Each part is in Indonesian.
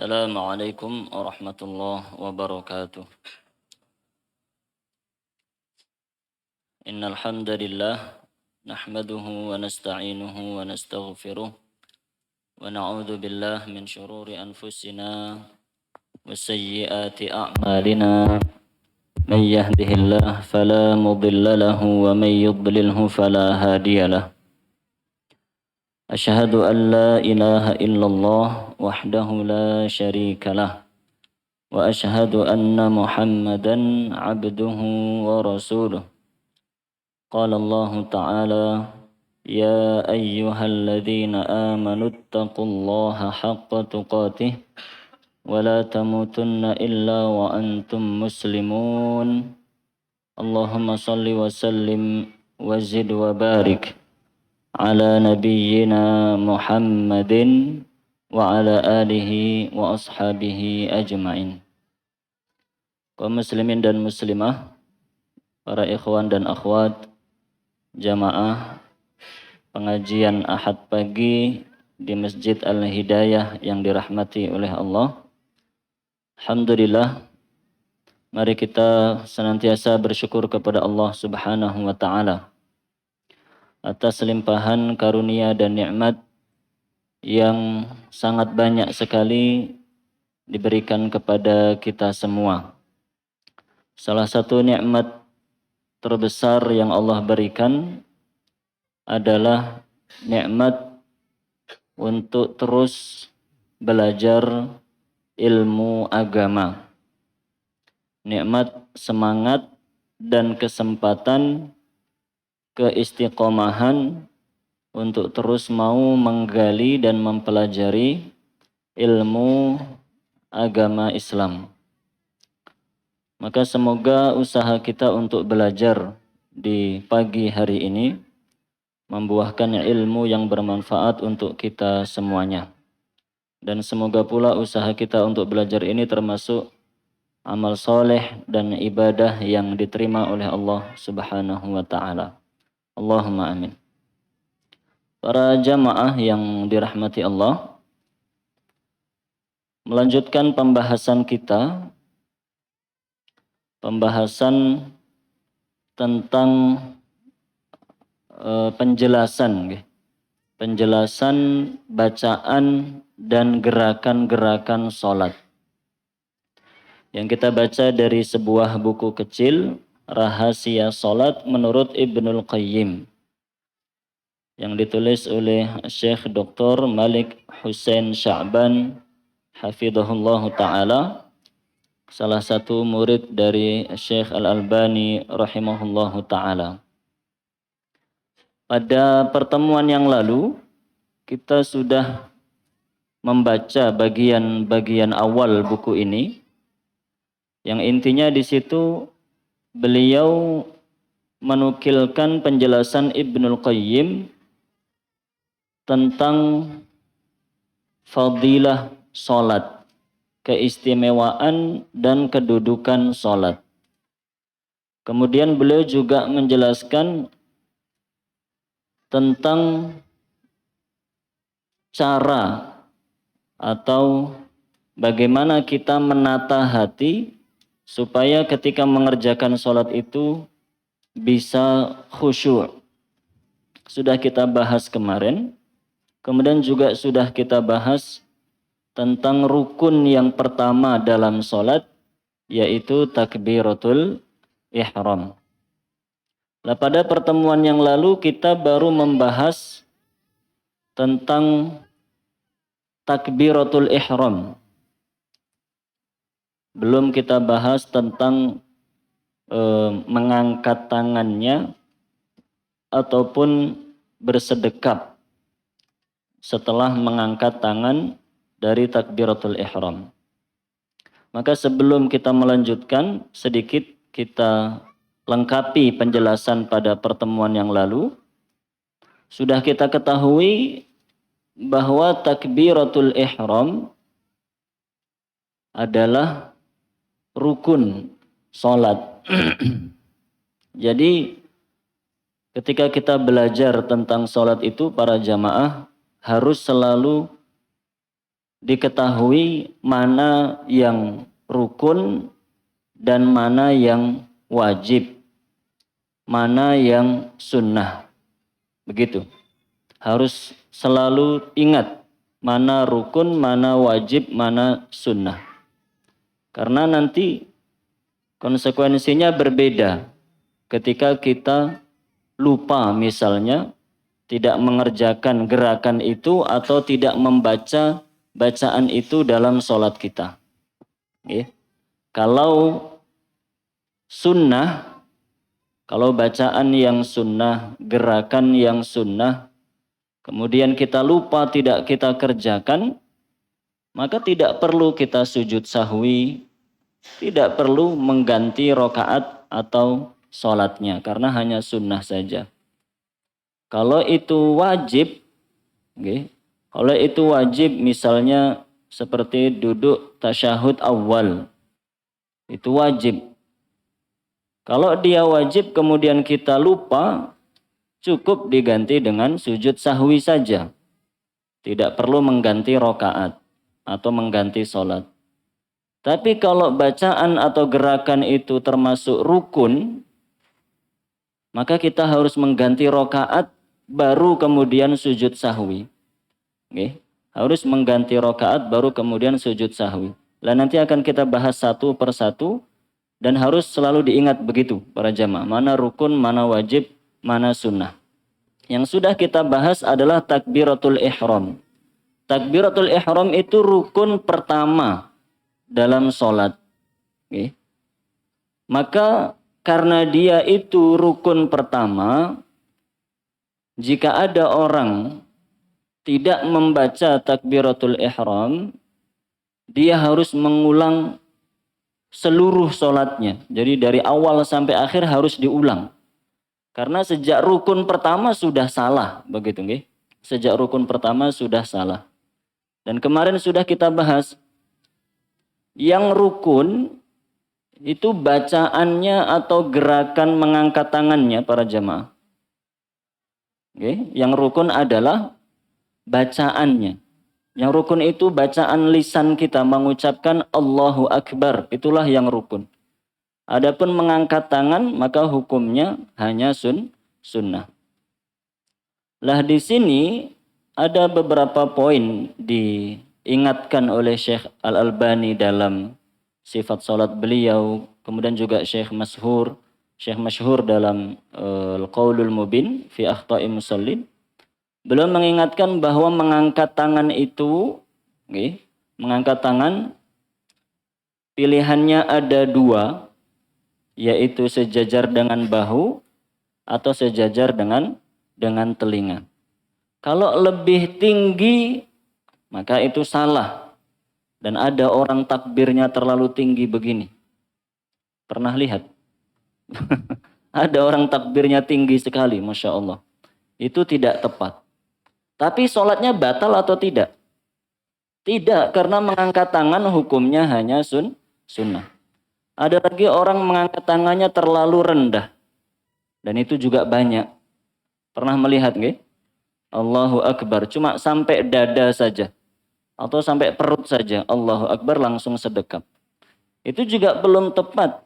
السلام عليكم ورحمة الله وبركاته. إن الحمد لله نحمده ونستعينه ونستغفره ونعوذ بالله من شرور أنفسنا وسيئات أعمالنا. من يهده الله فلا مضل له ومن يضلله فلا هادي له. أشهد أن لا إله إلا الله وحده لا شريك له وأشهد أن محمدا عبده ورسوله. قال الله تعالى: يا أيها الذين آمنوا اتقوا الله حق تقاته ولا تموتن إلا وأنتم مسلمون. اللهم صل وسلم وزد وبارك على نبينا محمد وعلى آله وأصحابه أجمعين. Kaum muslimin dan muslimah, para ikhwan dan akhwat, jamaah pengajian Ahad pagi di Masjid Al-Hidayah yang dirahmati oleh Allah. Alhamdulillah, mari kita senantiasa bersyukur kepada Allah Subhanahu wa taala atas limpahan karunia dan nikmat yang sangat banyak sekali diberikan kepada kita semua. Salah satu nikmat terbesar yang Allah berikan adalah nikmat untuk terus belajar ilmu agama. Nikmat semangat dan kesempatan keistiqomahan untuk terus mau menggali dan mempelajari ilmu agama Islam. Maka semoga usaha kita untuk belajar di pagi hari ini membuahkan ilmu yang bermanfaat untuk kita semuanya. Dan semoga pula usaha kita untuk belajar ini termasuk amal soleh dan ibadah yang diterima oleh Allah Subhanahu wa taala. Allahumma amin. Para jamaah yang dirahmati Allah, melanjutkan pembahasan kita, pembahasan tentang penjelasan bacaan dan gerakan-gerakan sholat. Yang kita baca dari sebuah buku kecil, Rahasia Sholat menurut Ibnul Qayyim, yang ditulis oleh Syekh Dr. Malik Hussein Sya'ban hafidhahullah ta'ala, salah satu murid dari Syekh Al-Albani rahimahullah ta'ala. Pada pertemuan yang lalu kita sudah membaca bagian-bagian awal buku ini, yang intinya di situ beliau menukilkan penjelasan Ibnul Qayyim tentang fadilah sholat, keistimewaan dan kedudukan sholat. Kemudian beliau juga menjelaskan tentang cara atau bagaimana kita menata hati supaya ketika mengerjakan sholat itu bisa khusyuk. Sudah kita bahas kemarin. Kemudian juga sudah kita bahas tentang rukun yang pertama dalam sholat, yaitu takbiratul ihram. Nah, pada pertemuan yang lalu kita baru membahas tentang takbiratul ihram. Belum kita bahas tentang mengangkat tangannya ataupun bersedekap setelah mengangkat tangan dari takbiratul ihram. Maka sebelum kita melanjutkan, sedikit kita lengkapi penjelasan pada pertemuan yang lalu. Sudah kita ketahui bahwa takbiratul ihram adalah rukun sholat. Jadi ketika kita belajar tentang sholat itu, para jamaah harus selalu diketahui mana yang rukun dan mana yang wajib, mana yang sunnah. Begitu. Harus selalu ingat mana rukun, mana wajib, mana sunnah. Karena nanti konsekuensinya berbeda ketika kita lupa misalnya tidak mengerjakan gerakan itu atau tidak membaca bacaan itu dalam sholat kita. Kalau sunnah, kalau bacaan yang sunnah, gerakan yang sunnah, kemudian kita lupa tidak kita kerjakan, maka tidak perlu kita sujud sahwi, tidak perlu mengganti rokaat atau sholatnya, karena hanya sunnah saja. Kalau itu wajib, kalau itu wajib misalnya seperti duduk tasyahud awal, itu wajib. Kalau dia wajib kemudian kita lupa, cukup diganti dengan sujud sahwi saja. Tidak perlu mengganti rokaat atau mengganti sholat. Tapi kalau bacaan atau gerakan itu termasuk rukun, maka kita harus mengganti rokaat baru kemudian sujud sahwi. Harus mengganti rokaat baru kemudian sujud sahwi. Lah nanti akan kita bahas satu per satu dan harus selalu diingat begitu para jamaah. Mana rukun, mana wajib, mana sunnah. Yang sudah kita bahas adalah takbiratul ihram. Takbiratul ihram itu rukun pertama dalam sholat. Maka karena dia itu rukun pertama, jika ada orang tidak membaca takbiratul ihram, dia harus mengulang seluruh sholatnya. Jadi dari awal sampai akhir harus diulang. Karena sejak rukun pertama sudah salah, begitu nggih? Sejak rukun pertama sudah salah. Dan kemarin sudah kita bahas, yang rukun itu bacaannya atau gerakan mengangkat tangannya para jamaah. Yang rukun adalah bacaannya. Yang rukun itu bacaan lisan kita mengucapkan Allahu Akbar. Itulah yang rukun. Adapun mengangkat tangan maka hukumnya hanya sunnah. Lah di sini ada beberapa poin diingatkan oleh Syekh Al-Albani dalam sifat salat beliau. Kemudian juga Syekh Masyhur dalam Al-Qaulul Mubin fi Akhta'i Musallin. Beliau mengingatkan bahwa mengangkat tangan itu, mengangkat tangan pilihannya ada dua, yaitu sejajar dengan bahu atau sejajar dengan telinga. Kalau lebih tinggi, maka itu salah. Dan ada orang takbirnya terlalu tinggi begini. Pernah lihat? Ada orang takbirnya tinggi sekali, Masya Allah. Itu tidak tepat. Tapi sholatnya batal atau tidak? Tidak, karena mengangkat tangan hukumnya hanya sunnah. Ada lagi orang mengangkat tangannya terlalu rendah. Dan itu juga banyak. Pernah melihat nggih? Allahu Akbar, cuma sampai dada saja. Atau sampai perut saja. Allahu Akbar langsung sedekap. Itu juga belum tepat.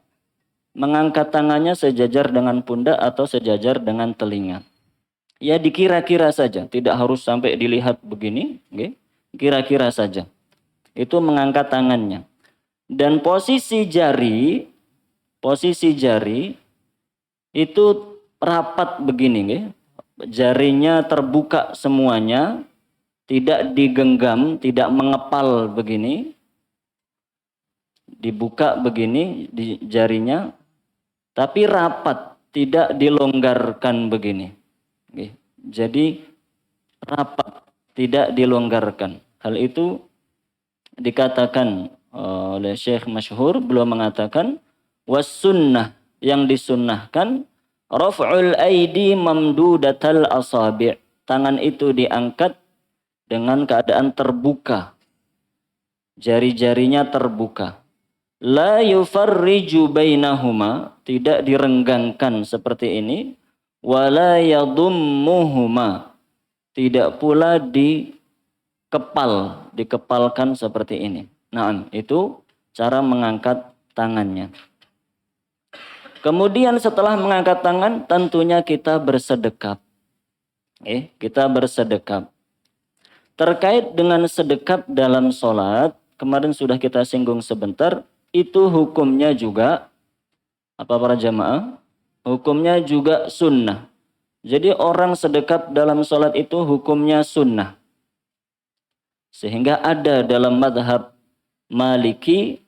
Mengangkat tangannya sejajar dengan pundak atau sejajar dengan telinga. Ya dikira-kira saja, tidak harus sampai dilihat begini, kira-kira saja. Itu mengangkat tangannya. Dan posisi jari itu rapat begini, jarinya terbuka semuanya, tidak digenggam, tidak mengepal begini, dibuka begini di jarinya, tapi rapat, tidak dilonggarkan begini. Jadi rapat, tidak dilonggarkan. Hal itu dikatakan oleh Syekh Masyhur, beliau mengatakan was sunnah, yang disunnahkan raf'ul aidi mamdudatal asabi', tangan itu diangkat dengan keadaan terbuka, jari-jarinya terbuka. La yufarriju bainahuma, tidak direnggangkan seperti ini. Wala yadummuhuma, tidak pula dikepalkan dikepalkan seperti ini. Nah, itu cara mengangkat tangannya. Kemudian setelah mengangkat tangan, tentunya kita bersedekap. Kita bersedekap. Terkait dengan sedekap dalam sholat, kemarin sudah kita singgung sebentar, itu hukumnya juga, apa para jamaah? Hukumnya juga sunnah. Jadi orang sedekap dalam sholat itu hukumnya sunnah. Sehingga ada dalam madhab Maliki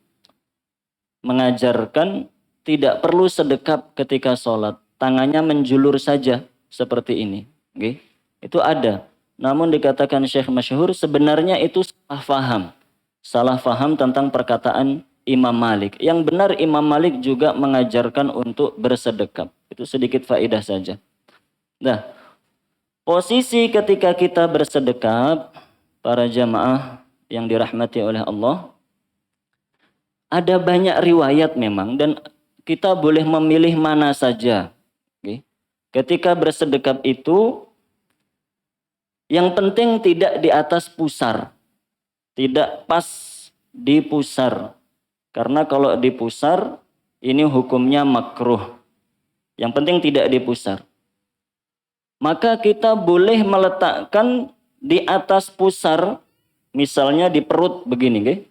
mengajarkan tidak perlu sedekap ketika sholat. Tangannya menjulur saja seperti ini. Itu ada. Namun dikatakan Syekh Masyhur sebenarnya itu salah faham. Salah faham tentang perkataan Imam Malik. Yang benar Imam Malik juga mengajarkan untuk bersedekap. Itu sedikit faedah saja. Nah, posisi ketika kita bersedekap, para jamaah yang dirahmati oleh Allah, ada banyak riwayat memang dan kita boleh memilih mana saja. Ketika bersedekap itu, yang penting tidak di atas pusar. Tidak pas di pusar. Karena kalau di pusar, ini hukumnya makruh. Yang penting tidak di pusar. Maka kita boleh meletakkan di atas pusar, misalnya di perut begini.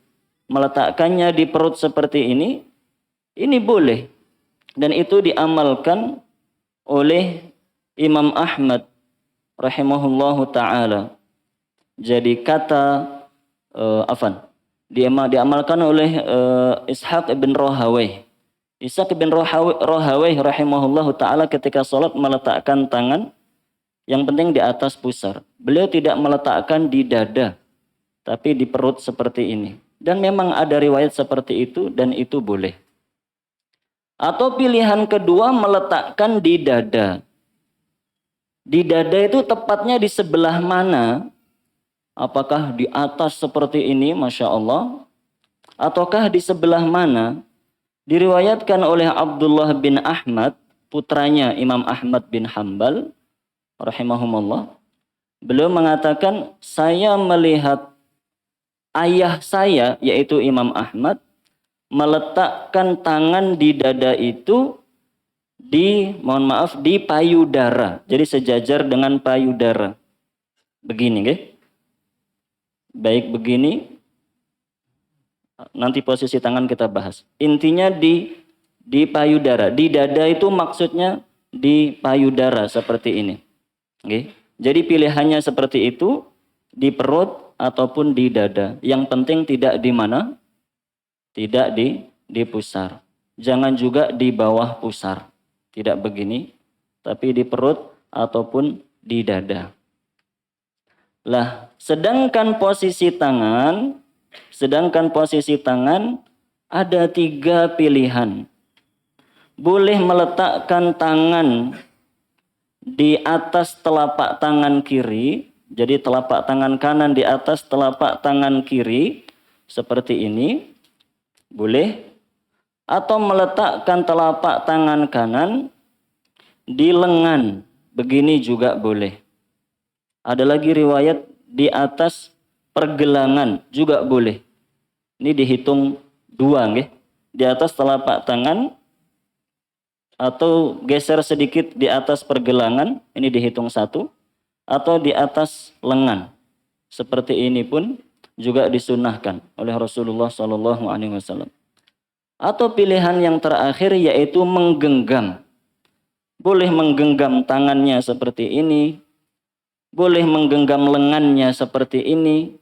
Meletakkannya di perut seperti ini boleh. Dan itu diamalkan oleh Imam Ahmad rahimahullahu ta'ala. Jadi kata diamalkan oleh Ishaq ibn Rahawayh. Ishaq ibn Rahawayh rahimahullahu ta'ala ketika sholat meletakkan tangan yang penting di atas pusar. Beliau tidak meletakkan di dada, tapi di perut seperti ini. Dan memang ada riwayat seperti itu dan itu boleh. Atau pilihan kedua meletakkan di dada. Di dada itu tepatnya di sebelah mana? Apakah di atas seperti ini, Masya Allah? Ataukah di sebelah mana? Diriwayatkan oleh Abdullah bin Ahmad, putranya Imam Ahmad bin Hanbal, rahimahumullah. Beliau mengatakan, saya melihat ayah saya, yaitu Imam Ahmad, meletakkan tangan di dada itu di payudara. Jadi sejajar dengan payudara. Begini, baik begini. Nanti posisi tangan kita bahas. Intinya di payudara. Di dada itu maksudnya di payudara seperti ini. Jadi pilihannya seperti itu, di perut ataupun di dada. Yang penting tidak di mana? Tidak di pusar. Jangan juga di bawah pusar. Tidak begini, tapi di perut ataupun di dada. Lah, sedangkan posisi tangan ada 3 pilihan. Boleh meletakkan tangan di atas telapak tangan kiri, jadi telapak tangan kanan di atas telapak tangan kiri, seperti ini. Boleh. Atau meletakkan telapak tangan kanan di lengan. Begini juga boleh. Ada lagi riwayat di atas pergelangan juga boleh. Ini dihitung 2. Di atas telapak tangan atau geser sedikit di atas pergelangan. Ini dihitung 1. Atau di atas lengan. Seperti ini pun juga disunnahkan oleh Rasulullah SAW. Atau pilihan yang terakhir yaitu menggenggam. Boleh menggenggam tangannya seperti ini. Boleh menggenggam lengannya seperti ini.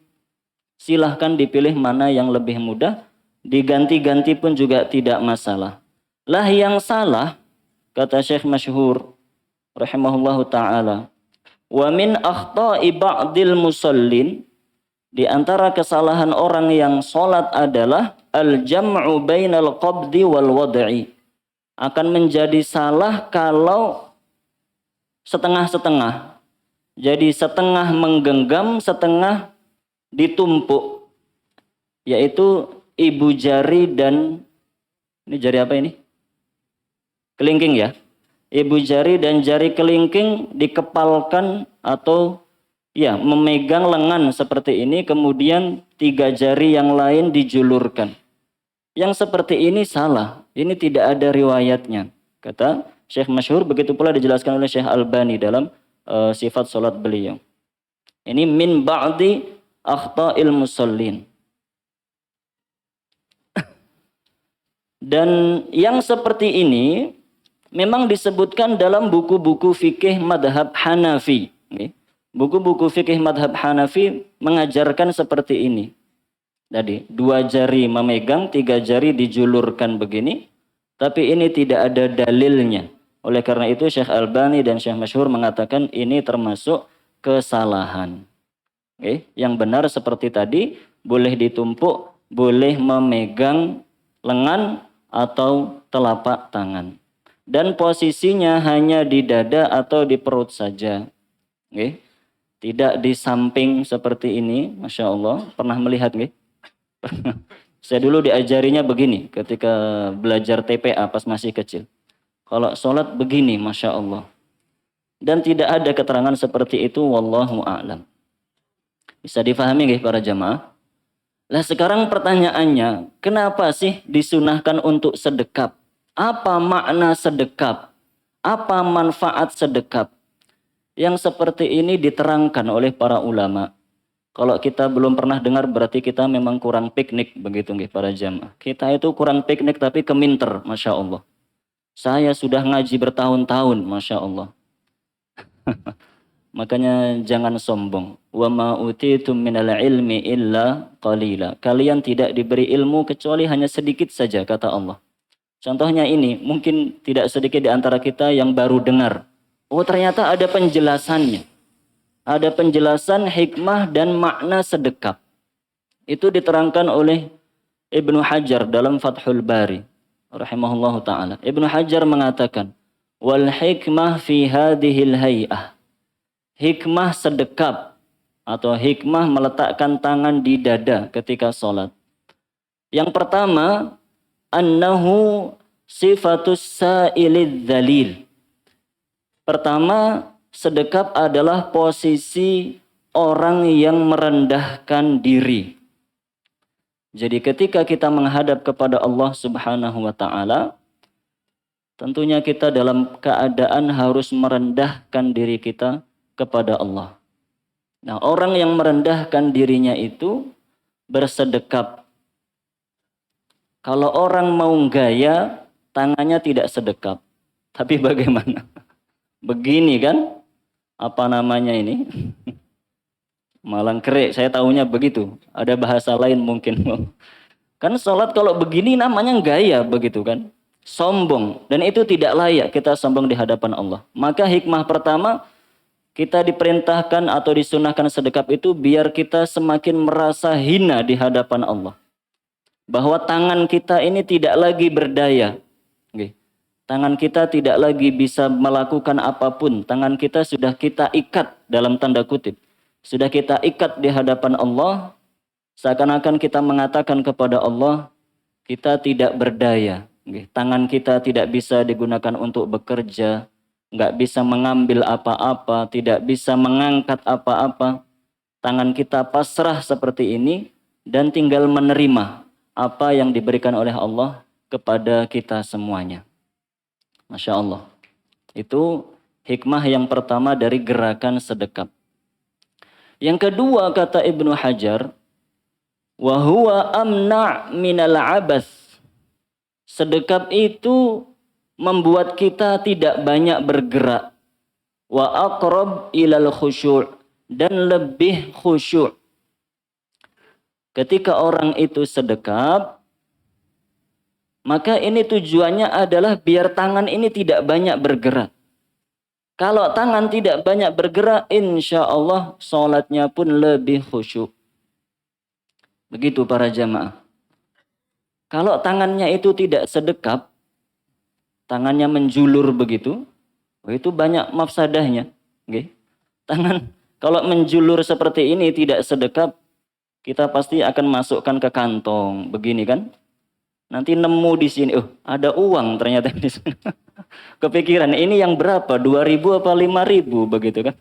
Silahkan dipilih mana yang lebih mudah. Diganti-ganti pun juga tidak masalah. Lah yang salah, kata Syekh Masyhur rahimahullahu ta'ala, wa min akhta'i ba'dil musallin, di antara kesalahan orang yang sholat adalah al-jam'u bainal qabdi wal wad'i. Akan menjadi salah kalau setengah-setengah. Jadi setengah menggenggam, setengah ditumpuk. Yaitu ibu jari dan, ini jari apa ini? Kelingking ya. Ibu jari dan jari kelingking dikepalkan atau Ya, memegang lengan seperti ini, kemudian 3 jari yang lain dijulurkan. Yang seperti ini salah. Ini tidak ada riwayatnya. Kata Syekh Masyhur, begitu pula dijelaskan oleh Syekh Albani dalam sifat salat beliau. Ini min ba'di akhta'il musallin. Dan yang seperti ini memang disebutkan dalam buku-buku fikih madhab Hanafi. Buku-buku fikih madhab Hanafi mengajarkan seperti ini. Tadi 2 jari memegang, 3 jari dijulurkan begini. Tapi ini tidak ada dalilnya. Oleh karena itu Syekh Albani dan Syekh Masyhur mengatakan ini termasuk kesalahan. Yang benar seperti tadi, boleh ditumpuk, boleh memegang lengan atau telapak tangan. Dan posisinya hanya di dada atau di perut saja. Tidak di samping seperti ini, Masya Allah. Pernah melihat nggih? Saya dulu diajarinya begini ketika belajar TPA pas masih kecil. Kalau sholat begini, Masya Allah. Dan tidak ada keterangan seperti itu, wallahu a'lam. Bisa difahami nggih para jamaah? Lah sekarang pertanyaannya, kenapa sih disunahkan untuk sedekap? Apa makna sedekap? Apa manfaat sedekap? Yang seperti ini diterangkan oleh para ulama. Kalau kita belum pernah dengar berarti kita memang kurang piknik begitu nggih para jamaah. Kita itu kurang piknik tapi keminter, Masya Allah. Saya sudah ngaji bertahun-tahun, Masya Allah. Makanya jangan sombong. Wa ma utitum minal ilmi illa qalila. Kalian tidak diberi ilmu kecuali hanya sedikit saja, kata Allah. Contohnya ini, mungkin tidak sedikit di antara kita yang baru dengar. Oh ternyata ada penjelasannya. Ada penjelasan hikmah dan makna sedekap. Itu diterangkan oleh Ibnu Hajar dalam Fathul Bari. Rahimahullahu ta'ala. Ibnu Hajar mengatakan, wal hikmah fi hadhil hay'ah. Hikmah sedekap atau hikmah meletakkan tangan di dada ketika sholat. Yang pertama, annahu sifatus sa'ilid dzalil. Pertama, sedekap adalah posisi orang yang merendahkan diri. Jadi ketika kita menghadap kepada Allah Subhanahu wa ta'ala, tentunya kita dalam keadaan harus merendahkan diri kita kepada Allah. Nah, orang yang merendahkan dirinya itu bersedekap. Kalau orang mau gaya, tangannya tidak sedekap. Tapi bagaimana? Begini kan? Apa namanya ini? Malang kerik, saya tahunya begitu. Ada bahasa lain mungkin. Kan sholat kalau begini namanya gaya begitu kan? Sombong. Dan itu tidak layak kita sombong di hadapan Allah. Maka hikmah pertama, kita diperintahkan atau disunahkan sedekap itu biar kita semakin merasa hina di hadapan Allah. Bahwa tangan kita ini tidak lagi berdaya. Tangan kita tidak lagi bisa melakukan apapun. Tangan kita sudah kita ikat dalam tanda kutip. Sudah kita ikat di hadapan Allah. Seakan-akan kita mengatakan kepada Allah, kita tidak berdaya. Tangan kita tidak bisa digunakan untuk bekerja. Nggak bisa mengambil apa-apa. Tidak bisa mengangkat apa-apa. Tangan kita pasrah seperti ini. Dan tinggal menerima apa yang diberikan oleh Allah kepada kita semuanya. Masya Allah. Itu hikmah yang pertama dari gerakan sedekap. Yang kedua kata Ibnu Hajar, wa huwa amna' minal abas. Sedekap itu membuat kita tidak banyak bergerak. Wa aqrab ilal khusyur. Dan lebih khusyuk. Ketika orang itu sedekap, maka ini tujuannya adalah biar tangan ini tidak banyak bergerak. Kalau tangan tidak banyak bergerak, insya Allah sholatnya pun lebih khusyuk. Begitu para jamaah. Kalau tangannya itu tidak sedekap, tangannya menjulur begitu, itu banyak mafsadahnya. Tangan kalau menjulur seperti ini tidak sedekap, kita pasti akan masukkan ke kantong, begini kan? Nanti nemu di sini, ada uang ternyata di sini. Kepikiran, ini yang berapa? 2.000 apa 5.000 begitu kan?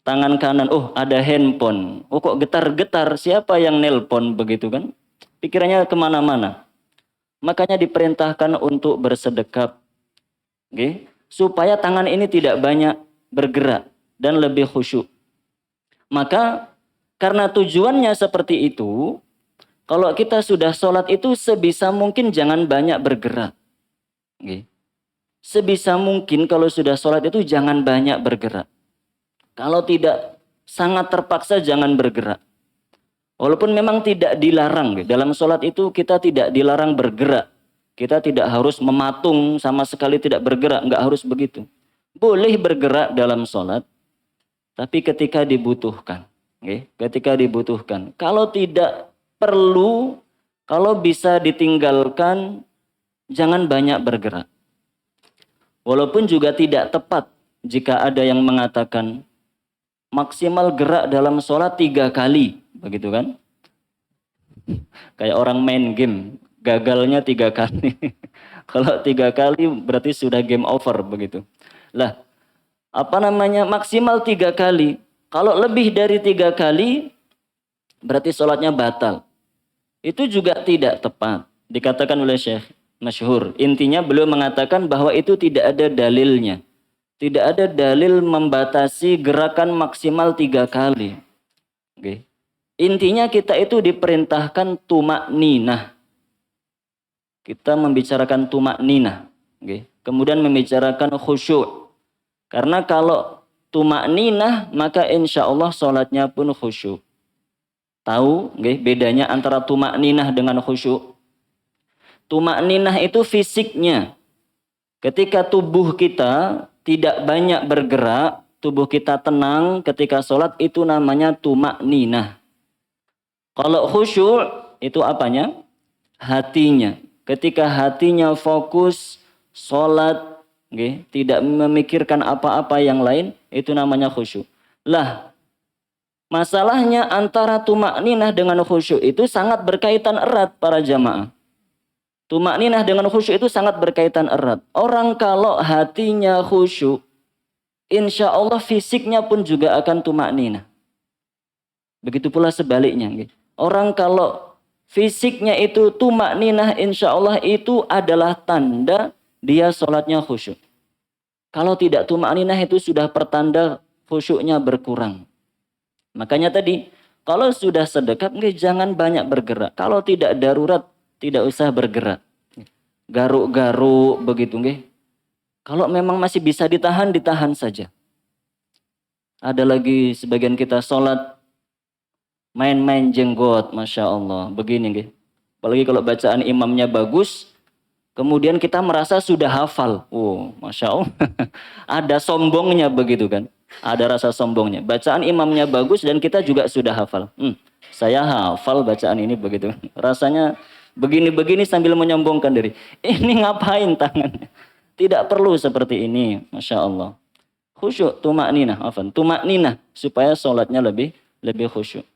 tangan kanan, oh ada handphone, oh kok getar-getar, siapa yang nelpon begitu kan? Pikirannya kemana-mana. Makanya diperintahkan untuk bersedekap, okay? Supaya tangan ini tidak banyak bergerak dan lebih khusyuk. Maka karena tujuannya seperti itu, kalau kita sudah sholat itu sebisa mungkin jangan banyak bergerak. Okay? Sebisa mungkin kalau sudah sholat itu jangan banyak bergerak. Kalau tidak sangat terpaksa jangan bergerak. Walaupun memang tidak dilarang. Dalam sholat itu kita tidak dilarang bergerak. Kita tidak harus mematung sama sekali tidak bergerak. Nggak harus begitu. Boleh bergerak dalam sholat. Tapi ketika dibutuhkan. Ketika dibutuhkan. Kalau tidak perlu, kalau bisa ditinggalkan, jangan banyak bergerak. Walaupun juga tidak tepat jika ada yang mengatakan maksimal gerak dalam sholat 3 kali, begitu kan? Kayak orang main game, gagalnya 3 kali. Kalau 3 kali berarti sudah game over, begitu. Lah, maksimal 3 kali. Kalau lebih dari 3 kali, berarti sholatnya batal. Itu juga tidak tepat. Dikatakan oleh Syekh Masyhur. Intinya beliau mengatakan bahwa itu tidak ada dalilnya. Tidak ada dalil membatasi gerakan maksimal 3 kali. Okay. Intinya kita itu diperintahkan tumak ninah. Kita membicarakan tumak ninah. Okay. Kemudian membicarakan khusyuk. Karena kalau tumak ninah maka insya Allah sholatnya pun khusyuk. Tahu okay, bedanya antara tumak ninah dengan khusyuk? Tumak ninah itu fisiknya. Ketika tubuh kita tidak banyak bergerak, tubuh kita tenang ketika sholat, itu namanya tumak ninah. Kalau khusyuk itu apanya? Hatinya. Ketika hatinya fokus, sholat, okay, tidak memikirkan apa-apa yang lain, itu namanya khusyuk. Lah, masalahnya antara tumak ninah dengan khusyuk itu sangat berkaitan erat para jamaah. Tumak ninah dengan khusyuk itu sangat berkaitan erat. Orang kalau hatinya khusyuk, insya Allah fisiknya pun juga akan tumak ninah. Begitu pula sebaliknya. Orang kalau fisiknya itu tumak ninah, insya Allah itu adalah tanda dia sholatnya khusyuk. Kalau tidak tumak ninah itu sudah pertanda khusyuknya berkurang. Makanya tadi, kalau sudah sedekap, jangan banyak bergerak. Kalau tidak darurat, tidak usah bergerak. Garuk-garuk begitu nggih. Kalau memang masih bisa ditahan, ditahan saja. Ada lagi sebagian kita sholat main-main jenggot, Masya Allah. Begini nggih. Apalagi kalau bacaan imamnya bagus, kemudian kita merasa sudah hafal. Oh, Masya Allah. Ada sombongnya begitu kan. Ada rasa sombongnya. Bacaan imamnya bagus dan kita juga sudah hafal. Saya hafal bacaan ini begitu. Rasanya begini-begini sambil menyombongkan diri. Ini ngapain tangannya? Tidak perlu seperti ini. Masya Allah. Khusyuk, tumak ninah. Tumak ninah. Supaya sholatnya lebih khusyuk.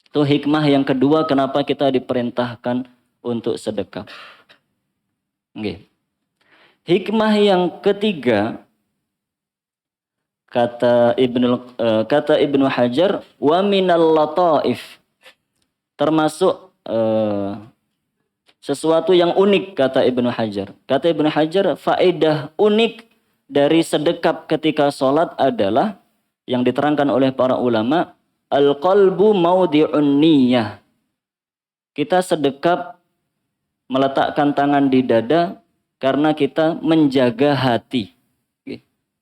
Itu hikmah yang kedua kenapa kita diperintahkan untuk sedekah. Okay. Hikmah yang ketiga, kata Ibnu Hajar, wa minal lataif. Termasuk sesuatu yang unik, kata Ibnu Hajar. Kata Ibnu Hajar, faedah unik dari sedekap ketika sholat adalah yang diterangkan oleh para ulama, al-qalbu maudi'un niyah. Kita sedekap meletakkan tangan di dada karena kita menjaga hati.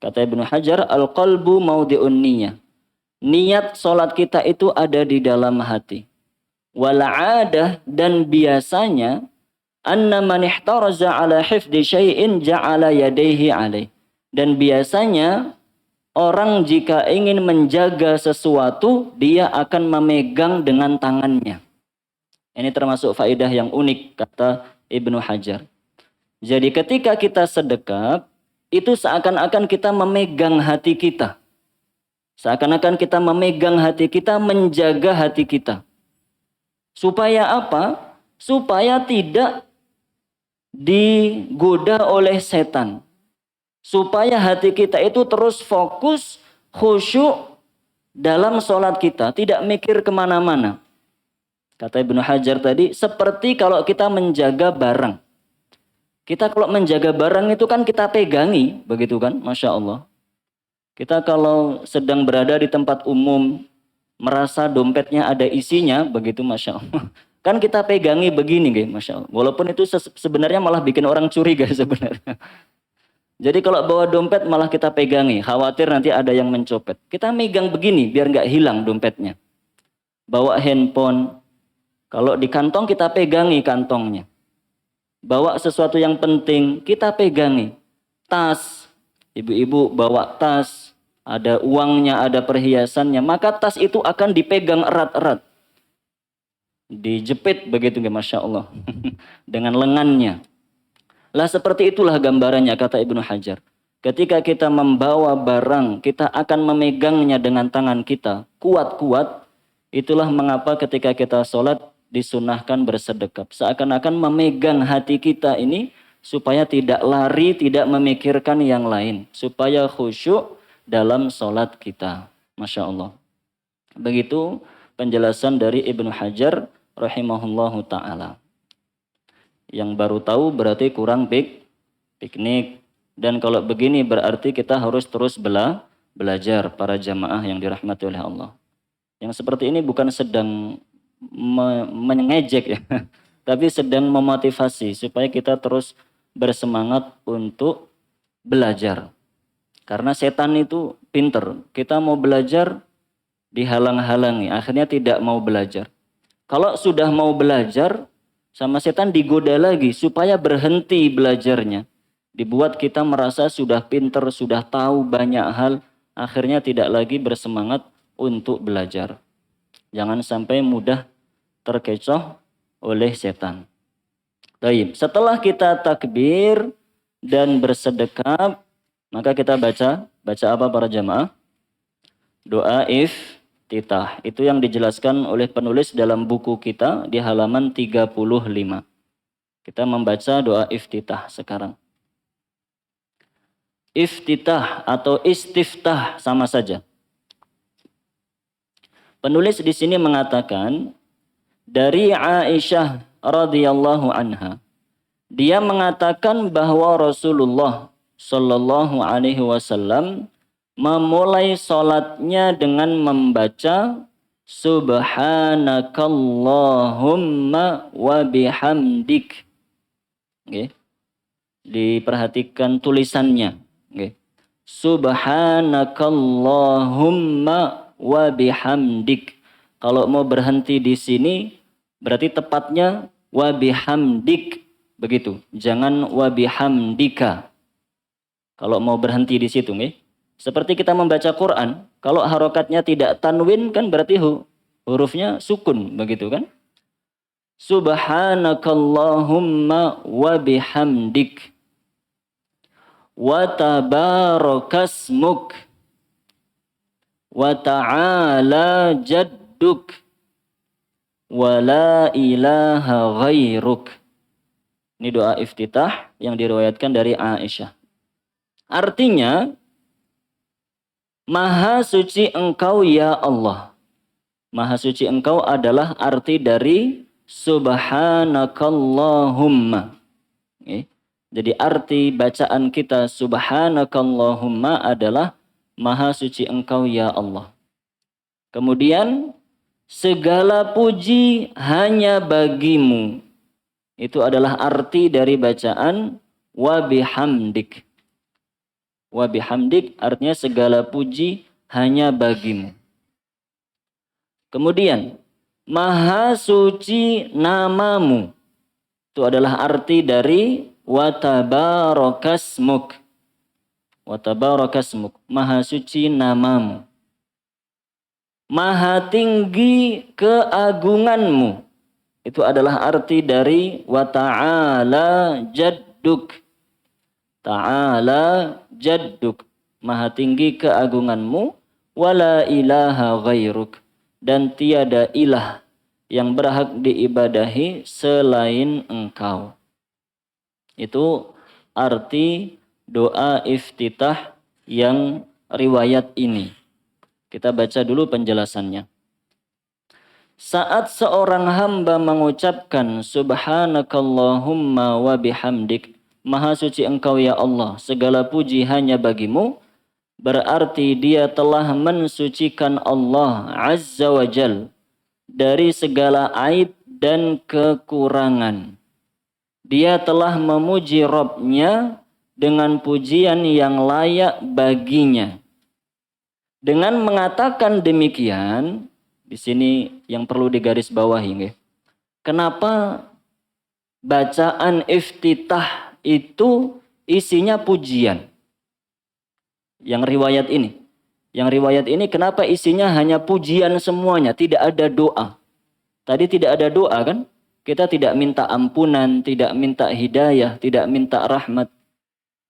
Kata Ibnu Hajar, al-qalbu maudi'un niyah. Niat sholat kita itu ada di dalam hati. Wal'adah, dan biasanya anna man ihtaraza ala hifdi syai'in ja'ala yadayhi alaih. Dan biasanya orang jika ingin menjaga sesuatu, dia akan memegang dengan tangannya. Ini termasuk faedah yang unik, kata Ibnu Hajar. Jadi ketika kita sedekap, itu seakan-akan kita memegang hati kita. Seakan-akan kita memegang hati kita, menjaga hati kita. Supaya apa? Supaya tidak digoda oleh setan. Supaya hati kita itu terus fokus, khusyuk, dalam sholat kita tidak mikir kemana-mana. Kata Ibnu Hajar tadi, seperti kalau kita menjaga barang. Kita kalau menjaga barang itu kan kita pegangi, begitu kan? Masya Allah. Kita kalau sedang berada di tempat umum, merasa dompetnya ada isinya, begitu Masya Allah. Kan kita pegangi begini, Masya Allah. Walaupun itu sebenarnya malah bikin orang curiga sebenarnya. Jadi kalau bawa dompet malah kita pegangi, khawatir nanti ada yang mencopet. Kita megang begini biar nggak hilang dompetnya. Bawa handphone, kalau di kantong kita pegangi kantongnya. Bawa sesuatu yang penting, kita pegangi. Tas, ibu-ibu bawa tas, ada uangnya, ada perhiasannya, maka tas itu akan dipegang erat-erat. Dijepit begitu, Masya Allah. Dengan lengannya. Lah seperti itulah gambarannya kata Ibnu Hajar. Ketika kita membawa barang, kita akan memegangnya dengan tangan kita. Kuat-kuat. Itulah mengapa ketika kita sholat disunahkan bersedekap. Seakan-akan memegang hati kita ini supaya tidak lari, tidak memikirkan yang lain. Supaya khusyuk dalam sholat kita. Masya Allah. Begitu penjelasan dari Ibnu Hajar rahimahullahu ta'ala. Yang baru tahu berarti kurang piknik. Dan kalau begini berarti kita harus terus belajar para jamaah yang dirahmati oleh Allah. Yang seperti ini bukan sedang mengejek ya, tapi sedang memotivasi supaya kita terus bersemangat untuk belajar. Karena setan itu pinter. Kita mau belajar dihalang-halangi, akhirnya tidak mau belajar. Kalau sudah mau belajar, sama setan digoda lagi supaya berhenti belajarnya. Dibuat kita merasa sudah pinter, sudah tahu banyak hal, akhirnya tidak lagi bersemangat untuk belajar. Jangan sampai mudah terkecoh oleh setan. Baik, setelah kita takbir dan bersedekap, maka kita baca apa para jamaah? Doa iftitah. Itu yang dijelaskan oleh penulis dalam buku kita di halaman 35. Kita membaca doa iftitah sekarang. Iftitah atau istiftah sama saja. Penulis di sini mengatakan dari Aisyah radhiyallahu anha. Dia mengatakan bahwa Rasulullah sallallahu alaihi wasallam memulai salatnya dengan membaca Subhanakallahumma wa bihamdik. Okay. Diperhatikan tulisannya. Okay. Subhanakallahumma wa bihamdik. Kalau mau berhenti di sini berarti tepatnya wa bihamdik. Begitu. Jangan wa bihamdika. Kalau mau berhenti di situ, okay. Seperti kita membaca Quran, kalau harokatnya tidak tanwin kan berarti hurufnya sukun, begitu kan? Subhanakallahumma wa bihamdik wa tabarakasmuk wa ta'ala jadduk wa la ilaha ghairuk. Ini doa iftitah yang diriwayatkan dari Aisyah. Artinya, Maha suci engkau ya Allah. Maha suci engkau adalah arti dari Subhanakallahumma. Okay. Jadi arti bacaan kita Subhanakallahumma adalah Maha suci engkau ya Allah. Kemudian segala puji hanya bagimu. Itu adalah arti dari bacaan wa bihamdik. Wa bihamdik artinya segala puji hanya bagimu. Kemudian Maha suci namamu. Itu adalah arti dari wa tabarakasmuk. Wa tabarakasmuk. Maha suci namamu. Maha tinggi keagunganmu. Itu adalah arti dari wa ta'ala jadduk. Ta'ala jadduk. Maha tinggi keagunganmu. Wala ilaha ghairuk. Dan tiada ilah yang berhak diibadahi selain engkau. Itu arti doa iftitah yang riwayat ini. Kita baca dulu penjelasannya. Saat seorang hamba mengucapkan subhanakallahumma wa bihamdik, maha suci engkau ya Allah, segala puji hanya bagimu, berarti dia telah mensucikan Allah Azza wa Jal dari segala aib dan kekurangan. Dia telah memuji Rabb-nya dengan pujian yang layak baginya. Dengan mengatakan demikian, di sini yang perlu digarisbawahi, nggih. Kenapa bacaan iftitah itu isinya pujian? Yang riwayat ini kenapa isinya hanya pujian semuanya, tidak ada doa? Tadi tidak ada doa kan? Kita tidak minta ampunan, tidak minta hidayah, tidak minta rahmat.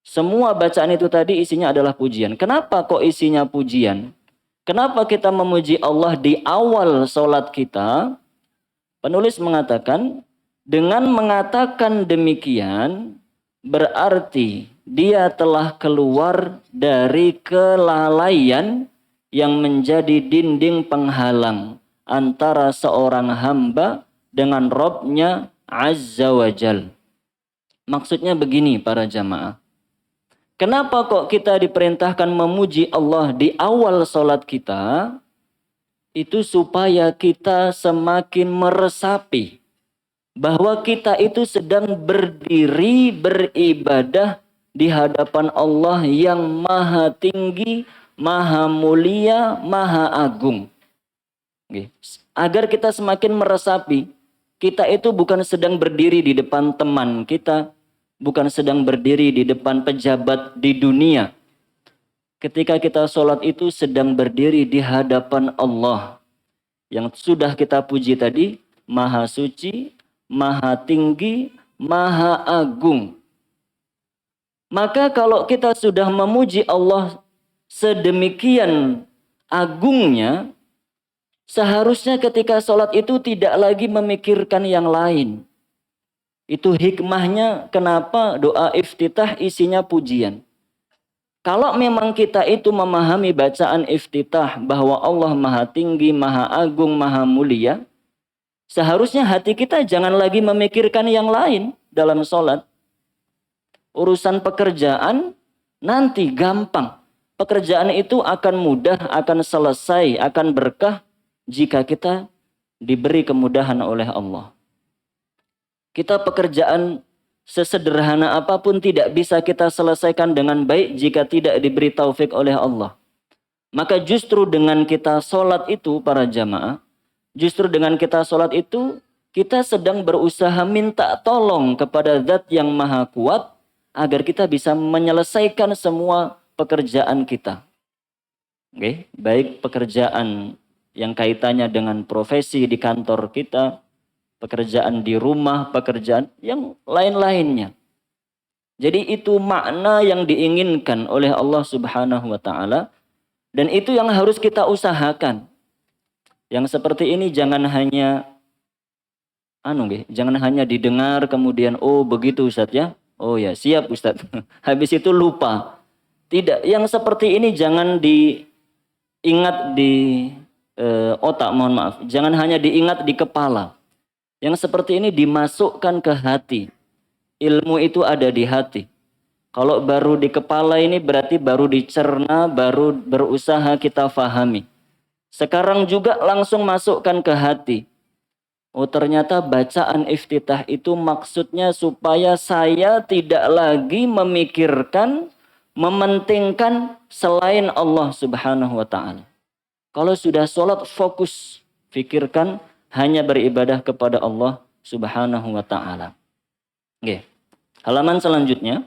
Semua bacaan itu tadi isinya adalah pujian. Kenapa kok isinya pujian? Kenapa kita memuji Allah di awal sholat kita? Penulis mengatakan, dengan mengatakan demikian, berarti dia telah keluar dari kelalaian yang menjadi dinding penghalang antara seorang hamba dengan Rabb-nya Azza wa Jal. Maksudnya begini para jamaah. Kenapa kok kita diperintahkan memuji Allah di awal sholat kita? Itu supaya kita semakin meresapi bahwa kita itu sedang berdiri beribadah di hadapan Allah yang maha tinggi, maha mulia, maha agung. Agar kita semakin meresapi, kita itu bukan sedang berdiri di depan teman kita, bukan sedang berdiri di depan pejabat di dunia. Ketika kita sholat itu sedang berdiri di hadapan Allah yang sudah kita puji tadi, maha suci, maha tinggi, maha agung. Maka kalau kita sudah memuji Allah sedemikian agungnya, seharusnya ketika sholat itu tidak lagi memikirkan yang lain. Itu hikmahnya kenapa doa iftitah isinya pujian. Kalau memang kita itu memahami bacaan iftitah bahwa Allah maha tinggi, maha agung, maha mulia, seharusnya hati kita jangan lagi memikirkan yang lain dalam sholat. Urusan pekerjaan nanti gampang. Pekerjaan itu akan mudah, akan selesai, akan berkah jika kita diberi kemudahan oleh Allah. Kita pekerjaan sesederhana apapun tidak bisa kita selesaikan dengan baik jika tidak diberi taufik oleh Allah. Maka justru dengan kita sholat itu para jamaah, justru dengan kita sholat itu kita sedang berusaha minta tolong kepada Zat yang maha kuat agar kita bisa menyelesaikan semua pekerjaan kita. Oke, baik pekerjaan yang kaitannya dengan profesi di kantor kita, pekerjaan di rumah, pekerjaan yang lain-lainnya. Jadi itu makna yang diinginkan oleh Allah Subhanahu wa taala dan itu yang harus kita usahakan. Yang seperti ini jangan hanya jangan hanya didengar kemudian oh begitu Ustaz ya. Oh ya, siap Ustaz. Habis itu lupa. Tidak, yang seperti ini jangan diingat di otak, mohon maaf. Jangan hanya diingat di kepala. Yang seperti ini dimasukkan ke hati. Ilmu itu ada di hati. Kalau baru di kepala ini berarti baru dicerna, baru berusaha kita fahami. Sekarang juga langsung masukkan ke hati. Oh ternyata bacaan iftitah itu maksudnya supaya saya tidak lagi memikirkan, mementingkan selain Allah Subhanahu wa ta'ala. Kalau sudah sholat fokus, fikirkan hanya beribadah kepada Allah Subhanahu wa ta'ala. Oke. Halaman selanjutnya.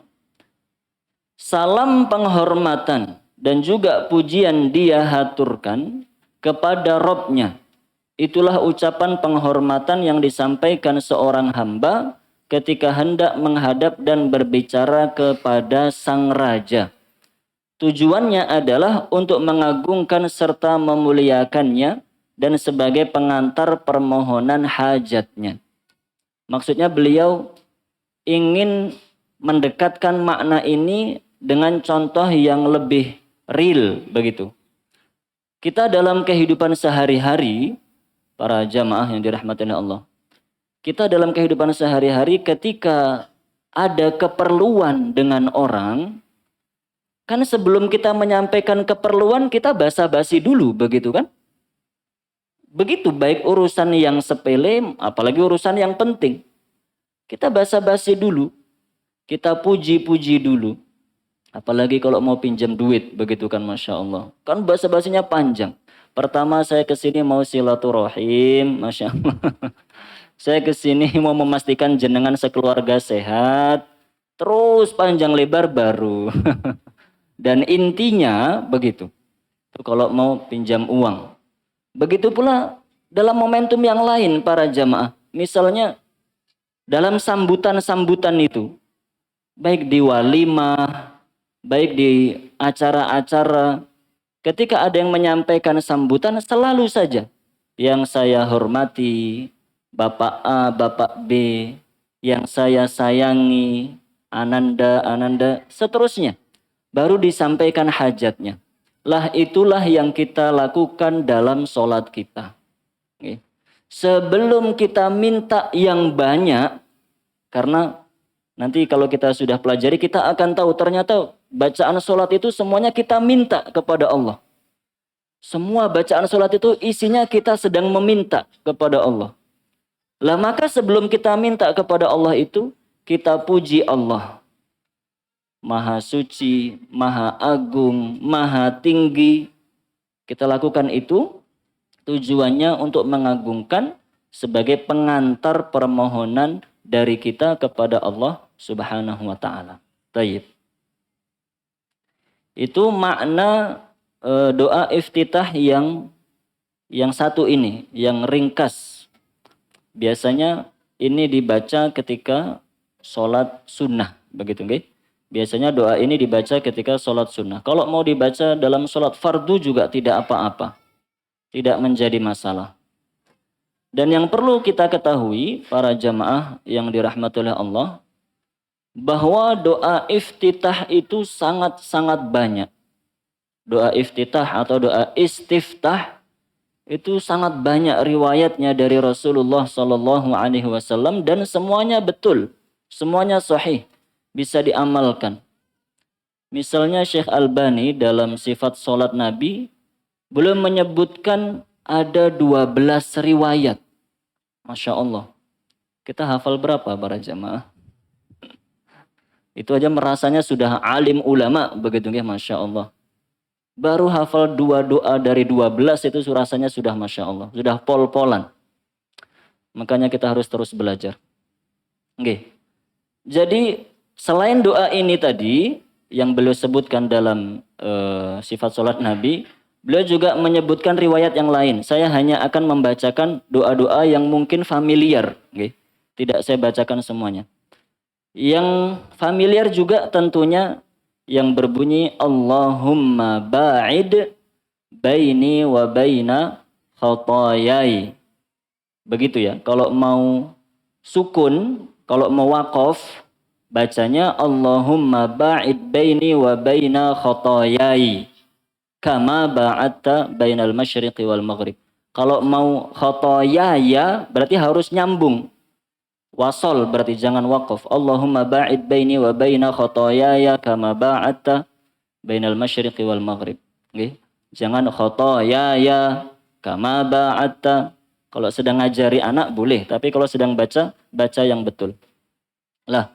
Salam penghormatan dan juga pujian dia haturkan kepada Rabb-nya. Itulah ucapan penghormatan yang disampaikan seorang hamba ketika hendak menghadap dan berbicara kepada sang raja. Tujuannya adalah untuk mengagungkan serta memuliakannya dan sebagai pengantar permohonan hajatnya. Maksudnya beliau ingin mendekatkan makna ini dengan contoh yang lebih real begitu. Kita dalam kehidupan sehari-hari, para jamaah yang dirahmati oleh Allah, kita dalam kehidupan sehari-hari ketika ada keperluan dengan orang, kan sebelum kita menyampaikan keperluan kita basa-basi dulu, begitu kan? Begitu baik urusan yang sepele, apalagi urusan yang penting. Kita basa-basi dulu, kita puji-puji dulu. Apalagi kalau mau pinjam duit, begitu kan, Masya Allah. Kan basa-basinya panjang. Pertama saya ke sini mau silaturahim, Masya Allah. Saya ke sini mau memastikan jenengan sekeluarga sehat. Terus panjang lebar baru. Dan intinya begitu. Itu kalau mau pinjam uang. Begitu pula dalam momentum yang lain para jamaah. Misalnya dalam sambutan-sambutan itu. Baik di walimah, baik di acara-acara. Ketika ada yang menyampaikan sambutan selalu saja. Yang saya hormati, Bapak A, Bapak B. Yang saya sayangi, Ananda, Ananda, seterusnya. Baru disampaikan hajatnya. Lah itulah yang kita lakukan dalam sholat kita. Sebelum kita minta yang banyak, karena nanti kalau kita sudah pelajari kita akan tahu ternyata bacaan sholat itu semuanya kita minta kepada Allah. Semua bacaan sholat itu isinya kita sedang meminta kepada Allah. Lah maka sebelum kita minta kepada Allah itu, kita puji Allah. Maha suci, maha agung, maha tinggi. Kita lakukan itu tujuannya untuk mengagungkan sebagai pengantar permohonan dari kita kepada Allah Subhanahu wa taala. Taib. Itu makna doa iftitah yang satu ini, yang ringkas. Biasanya ini dibaca ketika sholat sunnah, begitu nggih? Biasanya doa ini dibaca ketika sholat sunnah. Kalau mau dibaca dalam sholat fardu juga tidak apa-apa. Tidak menjadi masalah. Dan yang perlu kita ketahui, para jamaah yang dirahmati oleh Allah, bahwa doa iftitah itu sangat-sangat banyak. Doa iftitah atau doa istiftah itu sangat banyak riwayatnya dari Rasulullah Sallallahu Alaihi Wasallam dan semuanya betul, semuanya sahih, bisa diamalkan. Misalnya Syekh Albani dalam sifat sholat Nabi belum menyebutkan ada 12 riwayat. Masya Allah. Kita hafal berapa para jamaah? Itu aja merasanya sudah alim ulama, begitu ya, Masya Allah. Baru hafal 2 doa dari 12 itu rasanya sudah Masya Allah. Sudah pol-polan. Makanya kita harus terus belajar. Oke. Jadi selain doa ini tadi yang beliau sebutkan dalam sifat sholat Nabi, beliau juga menyebutkan riwayat yang lain. Saya hanya akan membacakan doa-doa yang mungkin familiar. Okay. Tidak saya bacakan semuanya. Yang familiar juga tentunya yang berbunyi Allahumma ba'id baini wa baina khatayai. Begitu ya. Kalau mau sukun, kalau mau waqaf, bacanya Allahumma ba'id baini wa baina khatayai. Kama ba'atta bainal masyriqi wal maghrib. Kalau mau khatayaya berarti harus nyambung. Wasol berarti jangan waqaf. Allahumma ba'id baini wa baina khatayaya kama ba'atta bainal masyriqi wal maghrib. Okay. Jangan khatayaya kama ba'atta. Kalau sedang ngajari anak boleh, tapi kalau sedang baca, baca yang betul. Lah,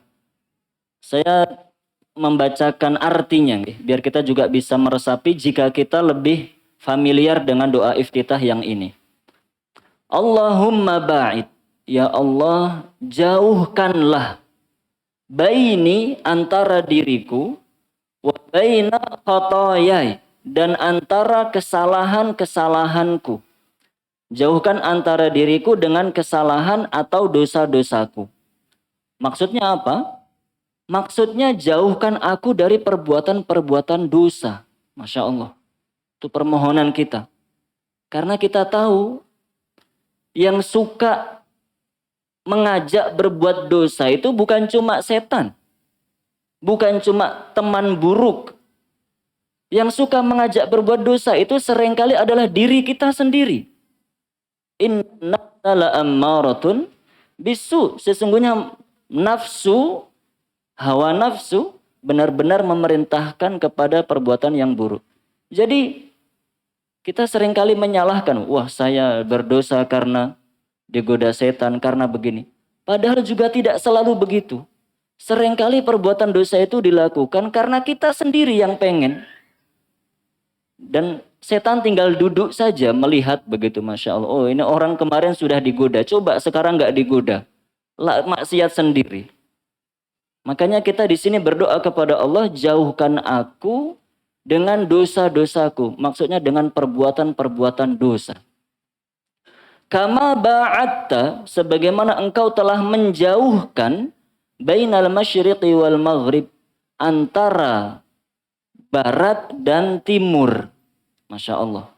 saya membacakan artinya, biar kita juga bisa meresapi jika kita lebih familiar dengan doa iftitah yang ini. Allahumma ba'id, ya Allah jauhkanlah baini antara diriku wa baina khatayai dan antara kesalahan-kesalahanku. Jauhkan antara diriku dengan kesalahan atau dosa-dosaku. Maksudnya apa? Maksudnya jauhkan aku dari perbuatan-perbuatan dosa. Masya Allah. Itu permohonan kita. Karena kita tahu yang suka mengajak berbuat dosa itu bukan cuma setan. Bukan cuma teman buruk. Yang suka mengajak berbuat dosa itu seringkali adalah diri kita sendiri. Inna la'ammaratun bisu. Sesungguhnya nafsu, hawa nafsu benar-benar memerintahkan kepada perbuatan yang buruk. Jadi kita seringkali menyalahkan, wah saya berdosa karena digoda setan, karena begini. Padahal juga tidak selalu begitu. Seringkali perbuatan dosa itu dilakukan karena kita sendiri yang pengen. Dan setan tinggal duduk saja melihat begitu, Masya Allah. Oh ini orang kemarin sudah digoda, coba sekarang nggak digoda. Maksiat sendiri. Makanya kita di sini berdoa kepada Allah, jauhkan aku dengan dosa-dosaku. Maksudnya dengan perbuatan-perbuatan dosa. Kama ba'atta, sebagaimana engkau telah menjauhkan bainal masyriqi wal maghrib, antara barat dan timur. Masya Allah.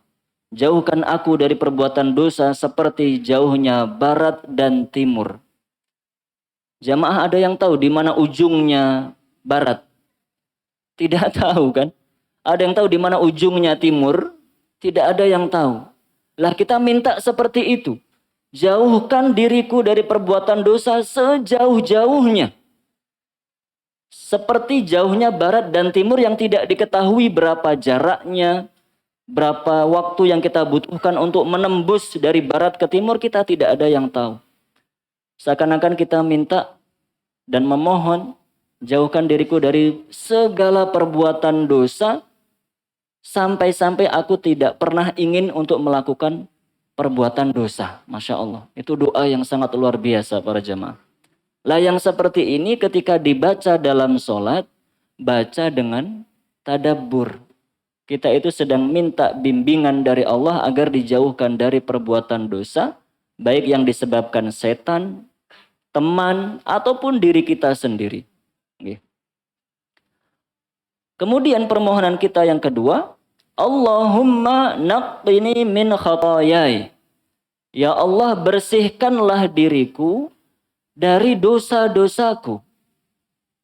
Jauhkan aku dari perbuatan dosa seperti jauhnya barat dan timur. Jamaah ada yang tahu di mana ujungnya barat? Tidak tahu kan? Ada yang tahu di mana ujungnya timur? Tidak ada yang tahu. Lah kita minta seperti itu. Jauhkan diriku dari perbuatan dosa sejauh-jauhnya. Seperti jauhnya barat dan timur yang tidak diketahui berapa jaraknya, berapa waktu yang kita butuhkan untuk menembus dari barat ke timur, kita tidak ada yang tahu. Seakan-akan kita minta dan memohon, jauhkan diriku dari segala perbuatan dosa, sampai-sampai aku tidak pernah ingin untuk melakukan perbuatan dosa. Masya Allah. Itu doa yang sangat luar biasa para jamaah. Lah yang seperti ini ketika dibaca dalam sholat, baca dengan tadabbur. Kita itu sedang minta bimbingan dari Allah agar dijauhkan dari perbuatan dosa, baik yang disebabkan setan, teman, ataupun diri kita sendiri. Kemudian permohonan kita yang kedua, Allahumma naqqini min khatayai. Ya Allah, bersihkanlah diriku dari dosa-dosaku.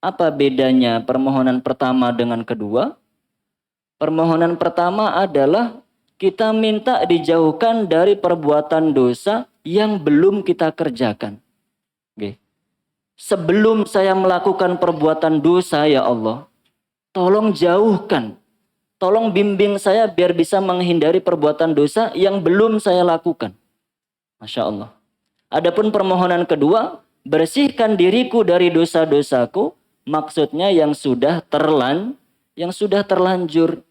Apa bedanya permohonan pertama dengan kedua? Permohonan pertama adalah kita minta dijauhkan dari perbuatan dosa yang belum kita kerjakan. Oke. Sebelum saya melakukan perbuatan dosa, ya Allah, tolong jauhkan. Tolong bimbing saya biar bisa menghindari perbuatan dosa yang belum saya lakukan. Masya Allah. Adapun permohonan kedua, bersihkan diriku dari dosa-dosaku. Maksudnya yang sudah terlanjur.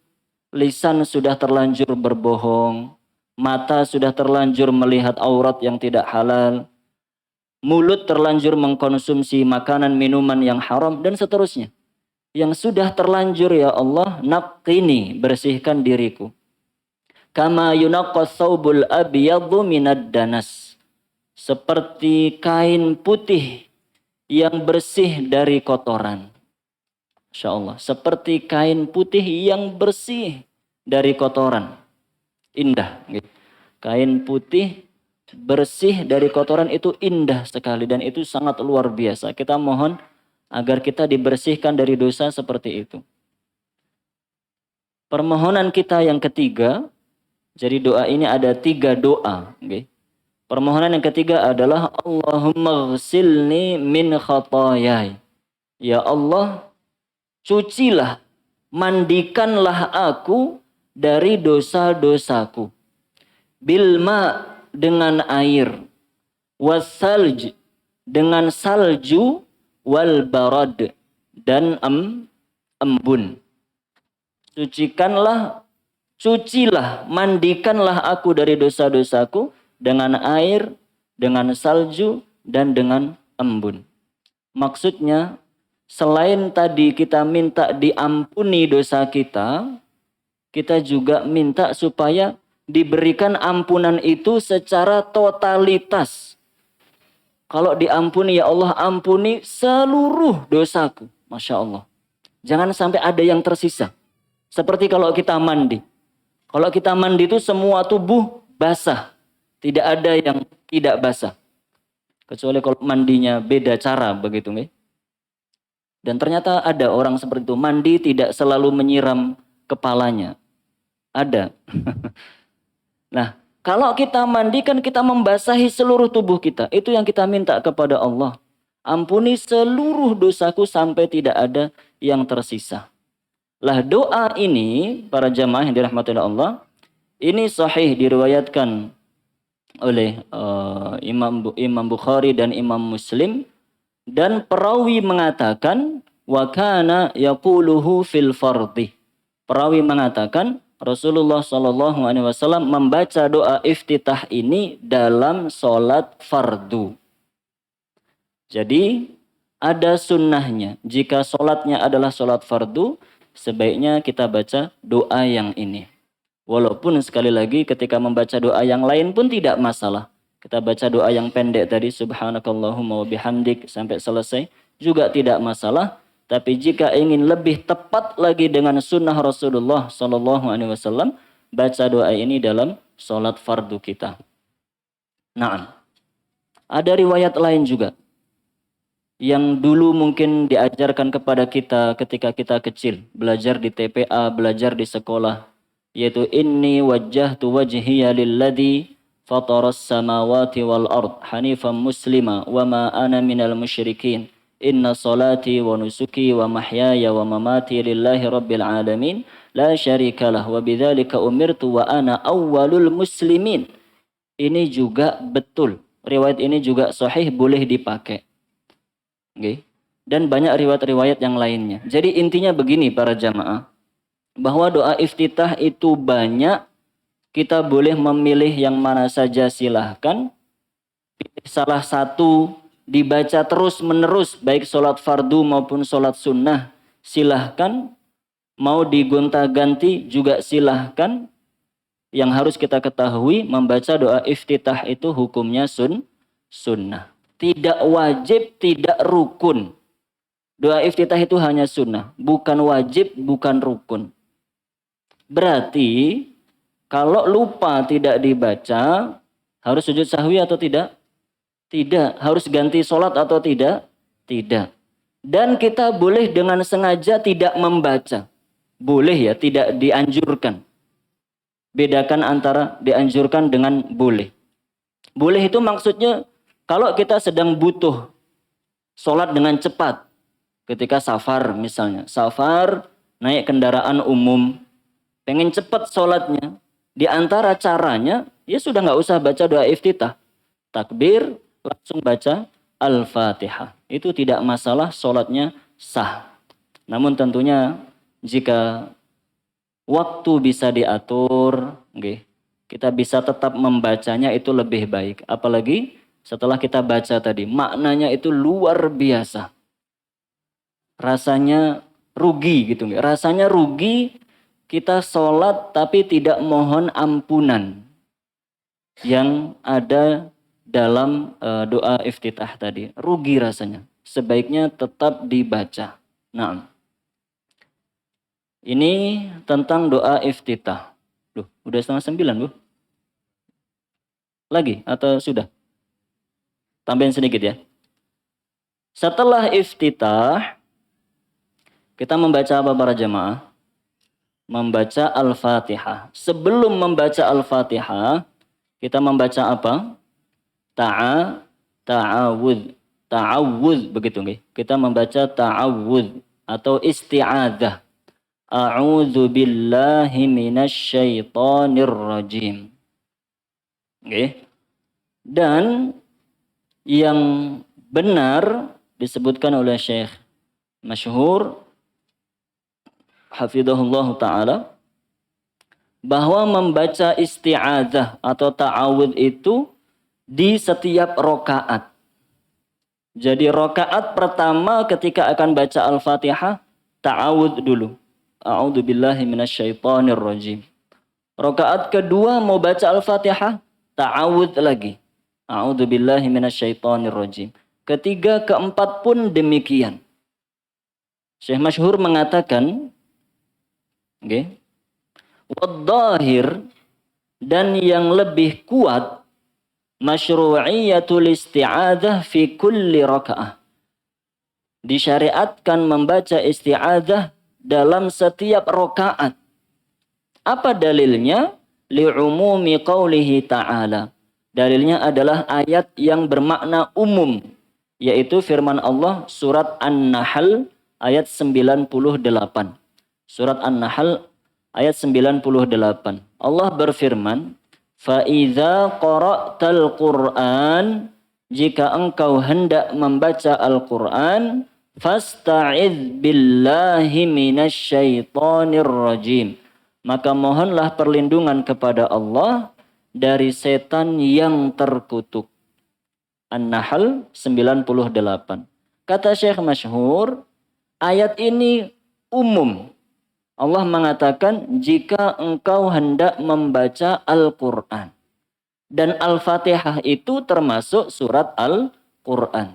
Lisan sudah terlanjur berbohong. Mata sudah terlanjur melihat aurat yang tidak halal. Mulut terlanjur mengkonsumsi makanan, minuman yang haram, dan seterusnya. Yang sudah terlanjur, ya Allah, naqqini, bersihkan diriku. Kama yunaqqas thawbul abyadhu minad danas. Seperti kain putih yang bersih dari kotoran. Masya Allah. Seperti kain putih yang bersih dari kotoran. Indah. Kain putih bersih dari kotoran itu indah sekali. Dan itu sangat luar biasa. Kita mohon agar kita dibersihkan dari dosa seperti itu. Permohonan kita yang ketiga. Jadi doa ini ada 3 doa. Permohonan yang ketiga adalah Allahumma ghsilni min khatayai. Ya Allah, cucilah, mandikanlah aku dari dosa-dosaku. Bilma, dengan air. Wassalj, dengan salju. Wal barad, dan embun. Cucilah, mandikanlah aku dari dosa-dosaku dengan air, dengan salju, dan dengan embun. Maksudnya, selain tadi kita minta diampuni dosa kita juga minta supaya diberikan ampunan itu secara totalitas. Kalau diampuni, ya Allah, ampuni seluruh dosaku. Masya Allah. Jangan sampai ada yang tersisa. Seperti kalau kita mandi. Kalau kita mandi itu semua tubuh basah. Tidak ada yang tidak basah. Kecuali kalau mandinya beda cara begitu. Dan ternyata ada orang seperti itu. Mandi tidak selalu menyiram kepalanya. Ada. Nah, kalau kita mandi kan kita membasahi seluruh tubuh kita. Itu yang kita minta kepada Allah. Ampuni seluruh dosaku sampai tidak ada yang tersisa. Lah doa ini, para jamaah yang dirahmati Allah, ini sahih diriwayatkan oleh Imam Bukhari dan Imam Muslim. Dan perawi mengatakan, wa kana yaquluhu fil fardhi. Perawi mengatakan, Rasulullah SAW membaca doa iftitah ini dalam sholat fardu. Jadi ada sunnahnya. Jika sholatnya adalah sholat fardu, sebaiknya kita baca doa yang ini. Walaupun sekali lagi ketika membaca doa yang lain pun tidak masalah. Kita baca doa yang pendek tadi, subhanakallahumma wa bihamdik, sampai selesai, juga tidak masalah. Tapi jika ingin lebih tepat lagi dengan sunnah Rasulullah SAW, baca doa ini dalam sholat fardu kita. Nah, ada riwayat lain juga yang dulu mungkin diajarkan kepada kita ketika kita kecil, belajar di TPA, belajar di sekolah, yaitu inni wajjahtu wajhiya lilladzi fataras samawati wal ard hanifan muslima wa ma ana minal musyrikin inna salati wa nusuki wa mahyaya wa mamati lillahi rabbil alamin la syarikalah wa bidzalika umirtu wa ana awwalul muslimin. Ini juga betul, riwayat ini juga sahih, boleh dipakai. Okay. Dan banyak riwayat-riwayat yang lainnya. Jadi intinya begini para jamaah, bahwa doa iftitah itu banyak, kita boleh memilih yang mana saja silahkan. Pilih salah satu, dibaca terus menerus, baik sholat fardu maupun sholat sunnah, silahkan. Mau digonta-ganti juga silahkan. Yang harus kita ketahui, membaca doa iftitah itu hukumnya sunnah. Tidak wajib, tidak rukun. Doa iftitah itu hanya sunnah, bukan wajib, bukan rukun. Berarti kalau lupa tidak dibaca, harus sujud sahwi atau tidak? Tidak. Harus ganti sholat atau tidak? Tidak. Dan kita boleh dengan sengaja tidak membaca. Boleh ya, tidak dianjurkan. Bedakan antara dianjurkan dengan boleh. Boleh itu maksudnya kalau kita sedang butuh sholat dengan cepat. Ketika safar misalnya. Safar, naik kendaraan umum. Pengen cepat sholatnya. Di antara caranya, ya sudah nggak usah baca doa iftitah. Takbir, langsung baca Al-Fatihah. Itu tidak masalah, sholatnya sah. Namun tentunya jika waktu bisa diatur, kita bisa tetap membacanya, itu lebih baik. Apalagi setelah kita baca tadi, maknanya itu luar biasa. Rasanya rugi gitu. Rasanya rugi kita sholat tapi tidak mohon ampunan yang ada dalam doa iftitah tadi. Rugi rasanya. Sebaiknya tetap dibaca. Nah, ini tentang doa iftitah. Duh, udah 8:30, Bu. Lagi atau sudah? Tambahin sedikit ya. Setelah iftitah, kita membaca apa para jamaah? Membaca Al-Fatihah. Sebelum membaca Al-Fatihah, kita membaca apa? Ta'awudz. Ta'awudz begitu nggih. Kita membaca ta'awudz atau isti'adzah. A'udzu billahi minasyaitonir rajim. Nggih. Dan yang benar disebutkan oleh Syekh Masyhur hafizahullah ta'ala, bahwa membaca isti'adzah atau ta'awudz itu di setiap rokaat. Jadi rokaat pertama ketika akan baca Al-Fatihah, ta'awudz dulu. A'udzu billahi minasyaitonir rajim. Rokaat kedua mau baca Al-Fatihah, ta'awudz lagi. A'udzu billahi minasyaitonir rajim. Ketiga, keempat pun demikian. Syekh Masyhur mengatakan, wadhahir, dan yang lebih kuat, masyru'iyatul isti'adzah fi kulli raka'ah. Disyariatkan membaca isti'adzah dalam setiap rakaat. Apa dalilnya? Li'umumi qawlihi ta'ala. Dalilnya adalah ayat yang bermakna umum, yaitu firman Allah surat An-Nahl ayat 98. Surat An-Nahl ayat 98. Allah berfirman, "Fa'idza qara'tal Qur'an," jika engkau hendak membaca Al-Qur'an, "fasta'idz billahi minasyaitonir rajim." Maka mohonlah perlindungan kepada Allah dari setan yang terkutuk. An-Nahl 98. Kata Syekh Masyhur, ayat ini umum. Allah mengatakan jika engkau hendak membaca Al-Quran. Dan Al-Fatihah itu termasuk surat Al-Quran.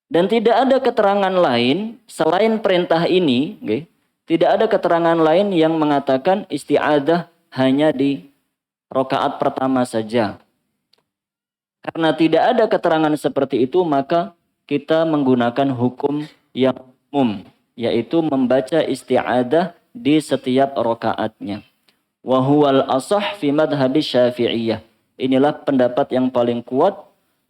Dan tidak ada keterangan lain selain perintah ini, okay? Tidak ada keterangan lain yang mengatakan isti'adah hanya di rakaat pertama saja. Karena tidak ada keterangan seperti itu, maka kita menggunakan hukum yang umum, yaitu membaca isti'adah di setiap rakaatnya. Wa huwal asah fi madhhab Syafi'iyah. Inilah pendapat yang paling kuat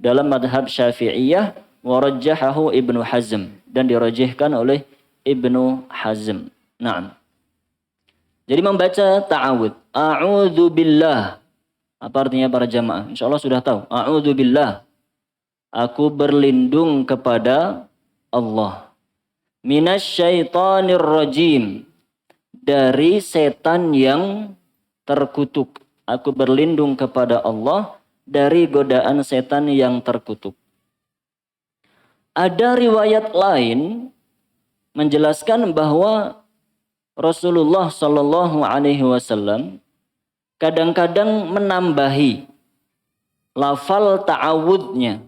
dalam madhab Syafi'iyah, wa rajjahahu Ibnu Hazm, dan dirajihkan oleh Ibnu Hazm. Naam. Jadi membaca ta'awud. A'udzu billah. Apa artinya para jamaah? Insyaallah sudah tahu. A'udzu billah. Aku berlindung kepada Allah. Minasyaitonir rajim. Dari setan yang terkutuk. Aku berlindung kepada Allah dari godaan setan yang terkutuk. Ada riwayat lain menjelaskan bahwa Rasulullah Shallallahu Alaihi Wasallam kadang-kadang menambahi lafal ta'awudnya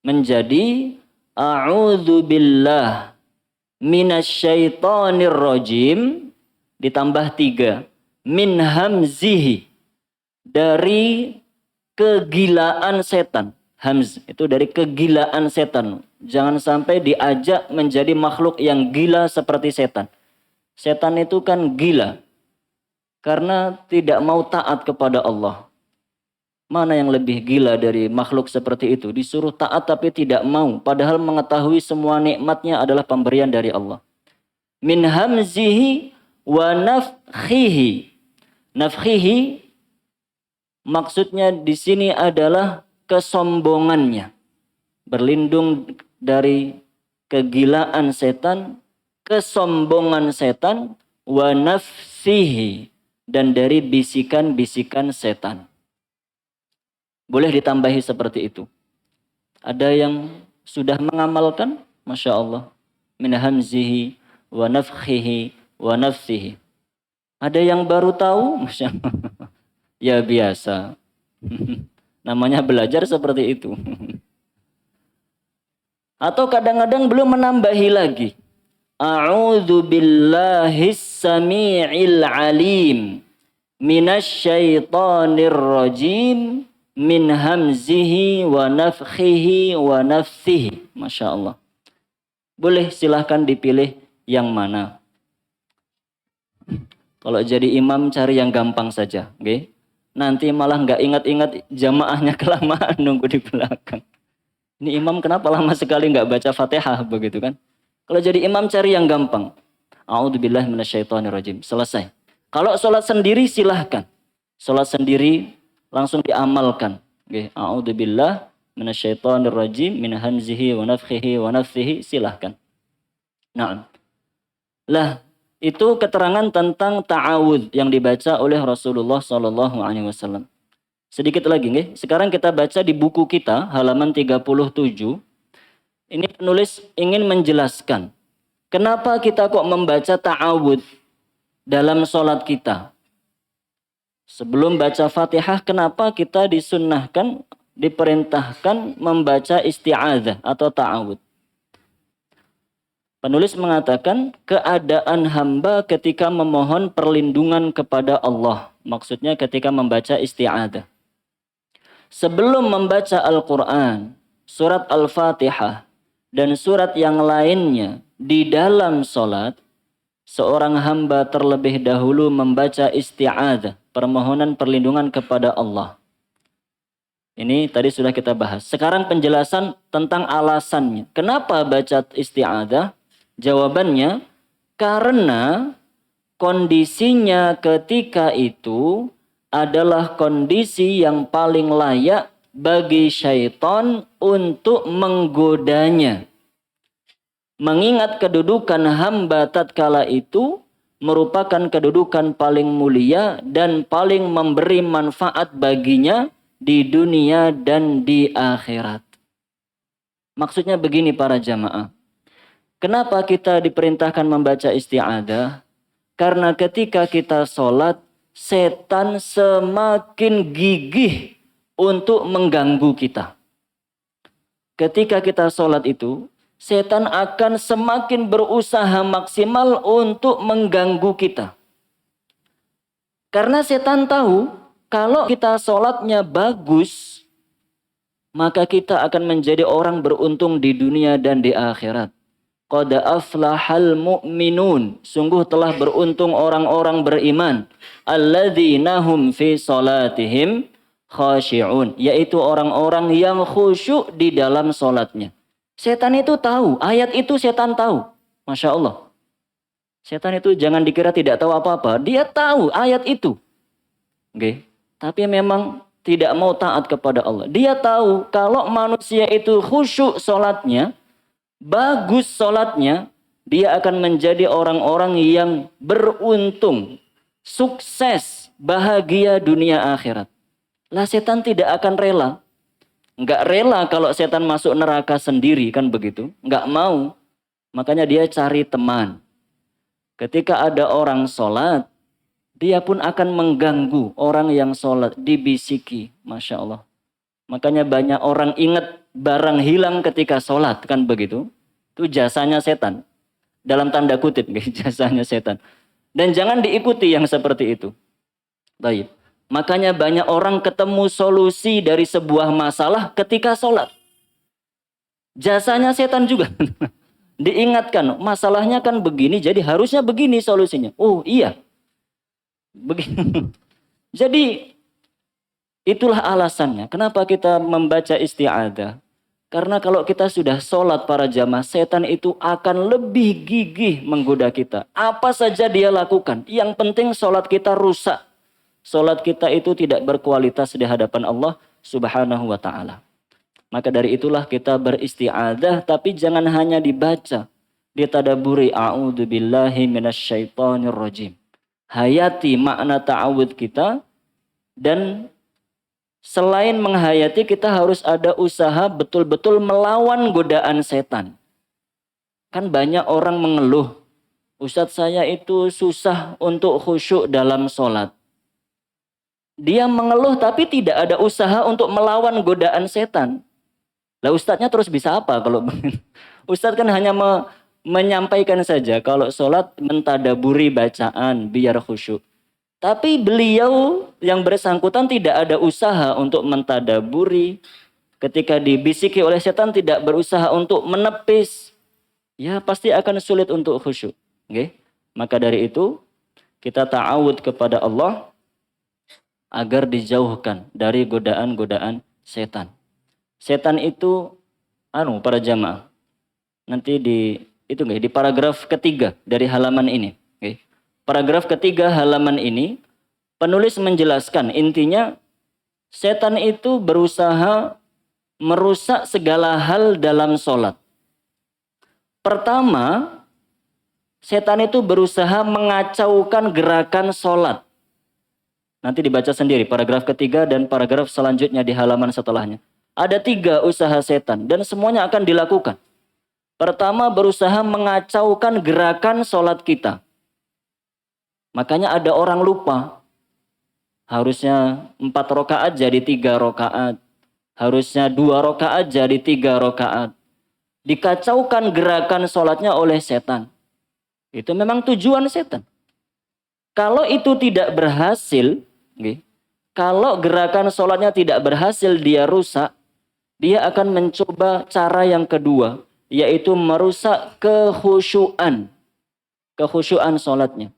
menjadi a'udzu billah minasyaitonir rajim ditambah 3 min hamzihi, dari kegilaan setan. Hamz itu dari kegilaan setan. Jangan sampai diajak menjadi makhluk yang gila seperti setan. Setan itu kan gila karena tidak mau taat kepada Allah. Mana yang lebih gila dari makhluk seperti itu? Disuruh taat tapi tidak mau, padahal mengetahui semua nikmatnya adalah pemberian dari Allah. Min hamzihi wa nafkhihi. Nafkhihi maksudnya di sini adalah kesombongannya. Berlindung dari kegilaan setan, kesombongan setan, wa nafsihi, dan dari bisikan-bisikan setan. Boleh ditambahi seperti itu. Ada yang sudah mengamalkan, Masya Allah. Min hamzihi, wa nafkhihi, wa nafsihi. Ada yang baru tahu, Masya Allah. Ya biasa. Namanya belajar seperti itu. Atau kadang-kadang belum menambahi lagi. A'udzu billahis samii'il alim minasyaitonir rajim min hamzihi wa nafkhihi wa nafsihi. Masya Allah. Boleh silahkan dipilih yang mana. Kalau jadi imam cari yang gampang saja. Okay? Nanti malah nggak ingat-ingat, jamaahnya kelamaan nunggu di belakang. Ini imam kenapa lama sekali nggak baca Fatihah begitu kan? Kalau jadi imam cari yang gampang. A'udzubillahi minasyaitonirrajim. Selesai. Kalau sholat sendiri silahkan. Sholat sendiri langsung diamalkan. Okay. A'udzubillahi minasyaitonirrajim min hamzihi wa nafkhihi wa nafsihi, silahkan. Nah, lah itu keterangan tentang ta'awudz yang dibaca oleh Rasulullah Sallallahu Alaihi Wasallam. Sedikit lagi, nih. Sekarang kita baca di buku kita halaman 37. Ini penulis ingin menjelaskan kenapa kita kok membaca ta'awudz dalam sholat kita. Sebelum baca Fatihah, kenapa kita disunnahkan, diperintahkan membaca isti'adzah atau ta'awudz? Penulis mengatakan keadaan hamba ketika memohon perlindungan kepada Allah. Maksudnya ketika membaca isti'adzah. Sebelum membaca Al-Quran, surat Al-Fatihah, dan surat yang lainnya di dalam sholat, seorang hamba terlebih dahulu membaca isti'adzah, permohonan perlindungan kepada Allah. Ini tadi sudah kita bahas. Sekarang penjelasan tentang alasannya. Kenapa baca isti'adzah? Jawabannya, karena kondisinya ketika itu adalah kondisi yang paling layak bagi syaitan untuk menggodanya. Mengingat kedudukan hamba tatkala itu merupakan kedudukan paling mulia dan paling memberi manfaat baginya di dunia dan di akhirat. Maksudnya begini para jamaah. Kenapa kita diperintahkan membaca isti'adzah? Karena ketika kita sholat, setan semakin gigih untuk mengganggu kita. Ketika kita sholat itu, setan akan semakin berusaha maksimal untuk mengganggu kita. Karena setan tahu, kalau kita sholatnya bagus, maka kita akan menjadi orang beruntung di dunia dan di akhirat. Qad aflahal mu'minun. Sungguh telah beruntung orang-orang beriman. Alladzina hum fi salatihim khashi'un. Yaitu orang-orang yang khusyuk di dalam sholatnya. Setan itu tahu. Ayat itu setan tahu. Masya Allah. Setan itu jangan dikira tidak tahu apa-apa. Dia tahu ayat itu. Oke. Tapi memang tidak mau taat kepada Allah. Dia tahu kalau manusia itu khusyuk sholatnya, bagus sholatnya, dia akan menjadi orang-orang yang beruntung, sukses, bahagia dunia akhirat. Lah setan tidak akan rela. Enggak rela kalau setan masuk neraka sendiri, kan begitu. Enggak mau. Makanya dia cari teman. Ketika ada orang sholat, dia pun akan mengganggu orang yang sholat, dibisiki. Masya Allah. Makanya banyak orang ingat barang hilang ketika sholat, kan begitu. Itu jasanya setan. Dalam tanda kutip, jasanya setan. Dan jangan diikuti yang seperti itu. Baik. Makanya banyak orang ketemu solusi dari sebuah masalah ketika sholat. Jasanya setan juga. Diingatkan, masalahnya kan begini, jadi harusnya begini solusinya. Oh iya. Begini. Jadi itulah alasannya. Kenapa kita membaca isti'adzah? Karena kalau kita sudah sholat para jamaah, setan itu akan lebih gigih menggoda kita. Apa saja dia lakukan. Yang penting sholat kita rusak. Sholat kita itu tidak berkualitas di hadapan Allah subhanahu wa ta'ala. Maka dari itulah kita beristi'adzah, tapi jangan hanya dibaca. Ditadaburi, a'udzubillahi minasyaitonir rajim. Hayati makna ta'awudz kita, dan selain menghayati kita harus ada usaha betul-betul melawan godaan setan. Kan banyak orang mengeluh, Ustadz saya itu susah untuk khusyuk dalam sholat. Dia mengeluh tapi tidak ada usaha untuk melawan godaan setan. Lah ustadznya terus bisa apa kalau Ustadz kan hanya menyampaikan saja kalau sholat mentadaburi bacaan biar khusyuk. Tapi beliau yang bersangkutan tidak ada usaha untuk mentadaburi. Ketika dibisiki oleh setan tidak berusaha untuk menepis. Ya pasti akan sulit untuk khusyuk. Okay? Maka dari itu kita ta'awud kepada Allah agar dijauhkan dari godaan-godaan setan. Setan itu para jamaah. Nanti di paragraf ketiga dari halaman ini. Okay. Paragraf ketiga halaman ini penulis menjelaskan intinya setan itu berusaha merusak segala hal dalam sholat. Pertama, setan itu berusaha mengacaukan gerakan sholat. Nanti dibaca sendiri paragraf ketiga dan paragraf selanjutnya di halaman setelahnya. Ada 3 usaha setan dan semuanya akan dilakukan. Pertama, berusaha mengacaukan gerakan sholat kita. Makanya ada orang lupa. Harusnya 4 rakaat jadi 3 rakaat. Harusnya 2 rakaat jadi 3 rakaat. Dikacaukan gerakan sholatnya oleh setan. Itu memang tujuan setan. Kalau itu tidak berhasil, kalau gerakan sholatnya tidak berhasil dia rusak, dia akan mencoba cara yang kedua, yaitu merusak kekhusyuan. kekhusyuan sholatnya.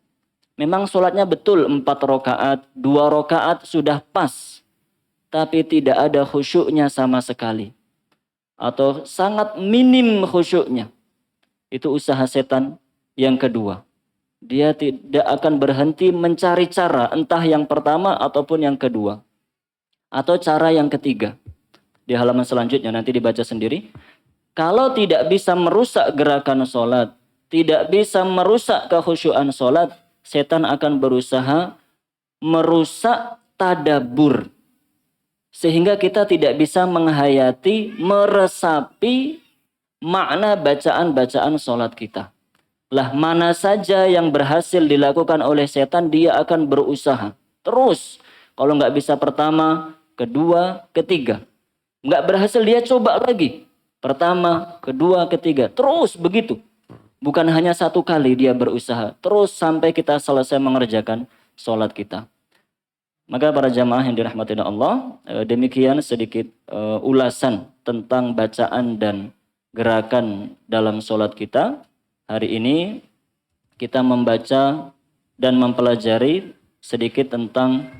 Memang sholatnya betul 4 rakaat, 2 rakaat sudah pas. Tapi tidak ada khusyuknya sama sekali. Atau sangat minim khusyuknya. Itu usaha setan yang kedua. Dia tidak akan berhenti mencari cara, entah yang pertama ataupun yang kedua. Atau cara yang ketiga. Di halaman selanjutnya nanti dibaca sendiri. Kalau tidak bisa merusak gerakan sholat, tidak bisa merusak kekhusyuan sholat, setan akan berusaha merusak tadabbur. Sehingga kita tidak bisa menghayati, meresapi makna bacaan-bacaan sholat kita. Lah mana saja yang berhasil dilakukan oleh setan, dia akan berusaha. Terus, kalau nggak bisa pertama, kedua, ketiga. Nggak berhasil, dia coba lagi. Pertama, kedua, ketiga. Terus begitu. Bukan hanya satu kali dia berusaha. Terus sampai kita selesai mengerjakan sholat kita. Maka para jamaah yang dirahmati Allah, demikian sedikit ulasan tentang bacaan dan gerakan dalam sholat kita. Hari ini kita membaca dan mempelajari sedikit tentang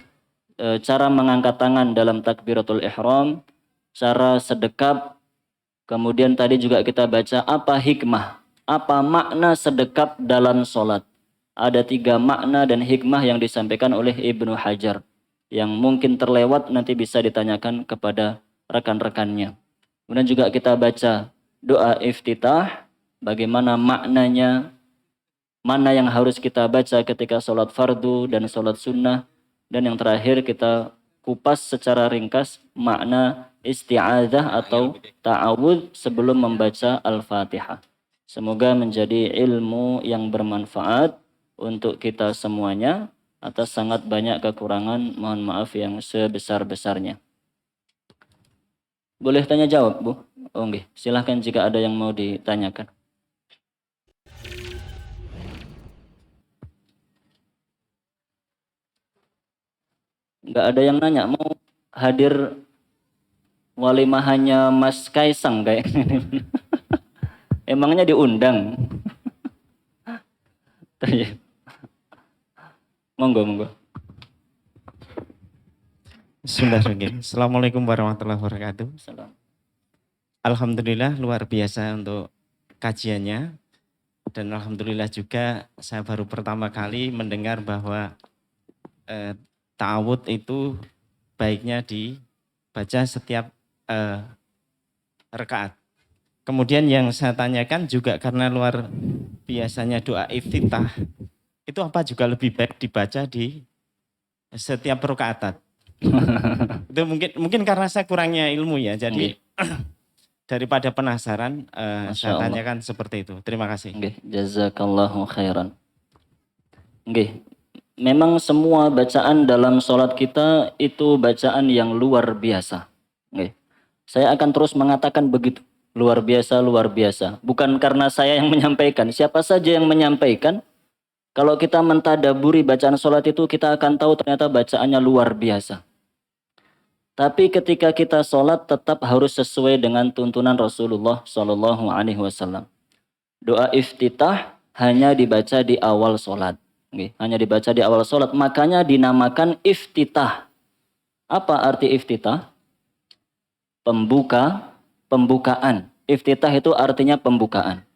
cara mengangkat tangan dalam takbiratul ihram, cara sedekap, kemudian tadi juga kita baca apa hikmah, apa makna sedekap dalam sholat. Ada 3 makna dan hikmah yang disampaikan oleh Ibnu Hajar. Yang mungkin terlewat nanti bisa ditanyakan kepada rekan-rekannya. Kemudian juga kita baca doa iftitah, bagaimana maknanya, mana yang harus kita baca ketika sholat fardu dan sholat sunnah. Dan yang terakhir kita kupas secara ringkas makna isti'adzah atau ta'awudz sebelum membaca Al-Fatihah. Semoga menjadi ilmu yang bermanfaat untuk kita semuanya. Atas sangat banyak kekurangan, mohon maaf yang sebesar-besarnya. Boleh tanya jawab, Bu? Oh, nggih. Silahkan jika ada yang mau ditanyakan. Nggak ada yang nanya, mau hadir walimahannya Mas Kaisang kayak emangnya diundang? Monggo, monggo. Bismillahirrahmanirrahim. Assalamualaikum warahmatullahi wabarakatuh. Salam. Alhamdulillah luar biasa untuk kajiannya. Dan alhamdulillah juga saya baru pertama kali mendengar bahwa ta'awudz itu baiknya dibaca setiap rakaat. Kemudian yang saya tanyakan juga karena luar biasanya doa iftitah, itu apa juga lebih baik dibaca di setiap rakaat? Itu mungkin karena saya kurangnya ilmu ya, jadi daripada penasaran saya tanyakan seperti itu. Terima kasih. Jazakallahu khairan. Memang semua bacaan dalam sholat kita itu bacaan yang luar biasa. Saya akan terus mengatakan begitu. Luar biasa, luar biasa. Bukan karena saya yang menyampaikan. Siapa saja yang menyampaikan, kalau kita mentadaburi bacaan sholat itu, kita akan tahu ternyata bacaannya luar biasa. Tapi ketika kita sholat tetap harus sesuai dengan tuntunan Rasulullah Shallallahu Alaihi Wasallam. Doa iftitah hanya dibaca di awal sholat. Hanya dibaca di awal sholat. Makanya dinamakan iftitah. Apa arti iftitah? Pembukaan. Iftitah itu artinya pembukaan.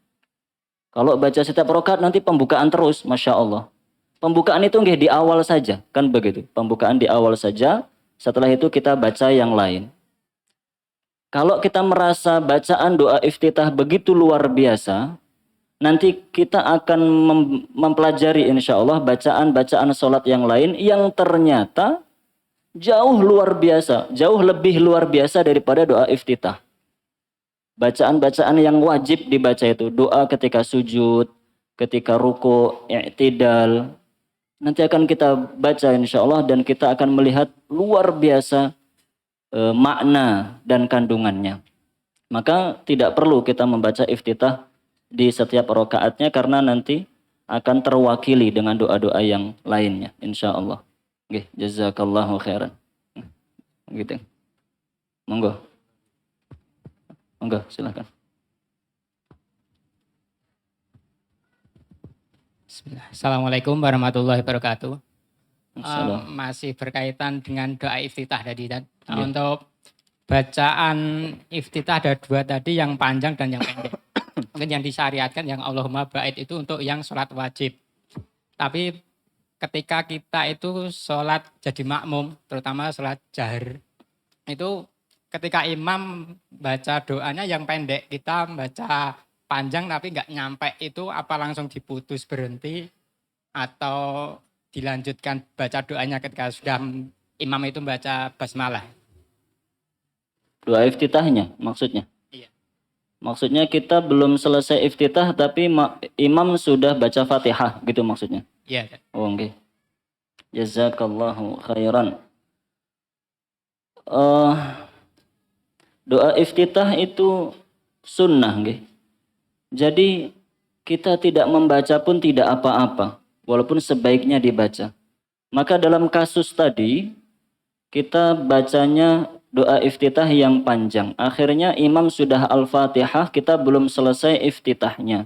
Kalau baca setiap rakaat nanti pembukaan terus, Masya Allah. Pembukaan itu di awal saja, kan begitu. Pembukaan di awal saja. Setelah itu kita baca yang lain. Kalau kita merasa bacaan doa iftitah begitu luar biasa, nanti kita akan mempelajari insya Allah bacaan-bacaan sholat yang lain yang ternyata jauh luar biasa, jauh lebih luar biasa daripada doa iftitah. Bacaan-bacaan yang wajib dibaca itu, doa ketika sujud, ketika ruku, i'tidal, nanti akan kita baca insya Allah dan kita akan melihat luar biasa makna dan kandungannya. Maka tidak perlu kita membaca iftitah di setiap rakaatnya karena nanti akan terwakili dengan doa-doa yang lainnya insya Allah. Jazakallahu khairan. Gitu. Monggo. Monggo, silakan. Bismillah. Assalamualaikum warahmatullahi wabarakatuh. Salam. Masih berkaitan dengan doa iftitah tadi. Ya. Untuk bacaan iftitah ada dua tadi, yang panjang dan yang pendek. Mungkin yang disyariatkan yang Allahumma ba'id itu untuk yang sholat wajib. Tapi ketika kita itu sholat jadi makmum, terutama sholat jahar, itu ketika imam baca doanya yang pendek, kita baca panjang tapi nggak nyampe, itu apa langsung diputus berhenti atau dilanjutkan baca doanya ketika sudah imam itu baca basmalah? Doa iftitahnya maksudnya? Iya. Maksudnya kita belum selesai iftitah tapi imam sudah baca Fatihah gitu maksudnya? Iya. Oh, oke. Jazakallahu khairan. Doa iftitah itu sunnah, nggih. Jadi kita tidak membaca pun tidak apa-apa, walaupun sebaiknya dibaca. Maka dalam kasus tadi kita bacanya doa iftitah yang panjang. Akhirnya imam sudah Al-Fatihah, kita belum selesai iftitahnya.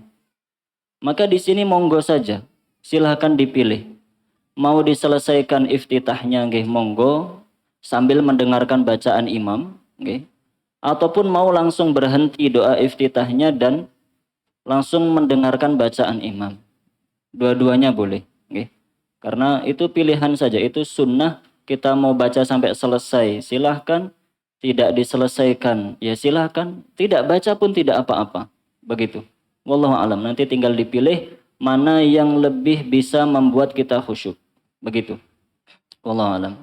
Maka di sini monggo saja, silahkan dipilih. Mau diselesaikan iftitahnya, nggih, monggo sambil mendengarkan bacaan imam, nggih. Ataupun mau langsung berhenti doa iftitahnya dan langsung mendengarkan bacaan imam. Dua-duanya boleh, nggih. Karena itu pilihan saja, itu sunnah. Kita mau baca sampai selesai, silahkan. Tidak diselesaikan, ya silahkan. Tidak baca pun tidak apa-apa. Begitu. Wallahu alam. Nanti tinggal dipilih mana yang lebih bisa membuat kita khusyuk. Begitu. Wallahu alam.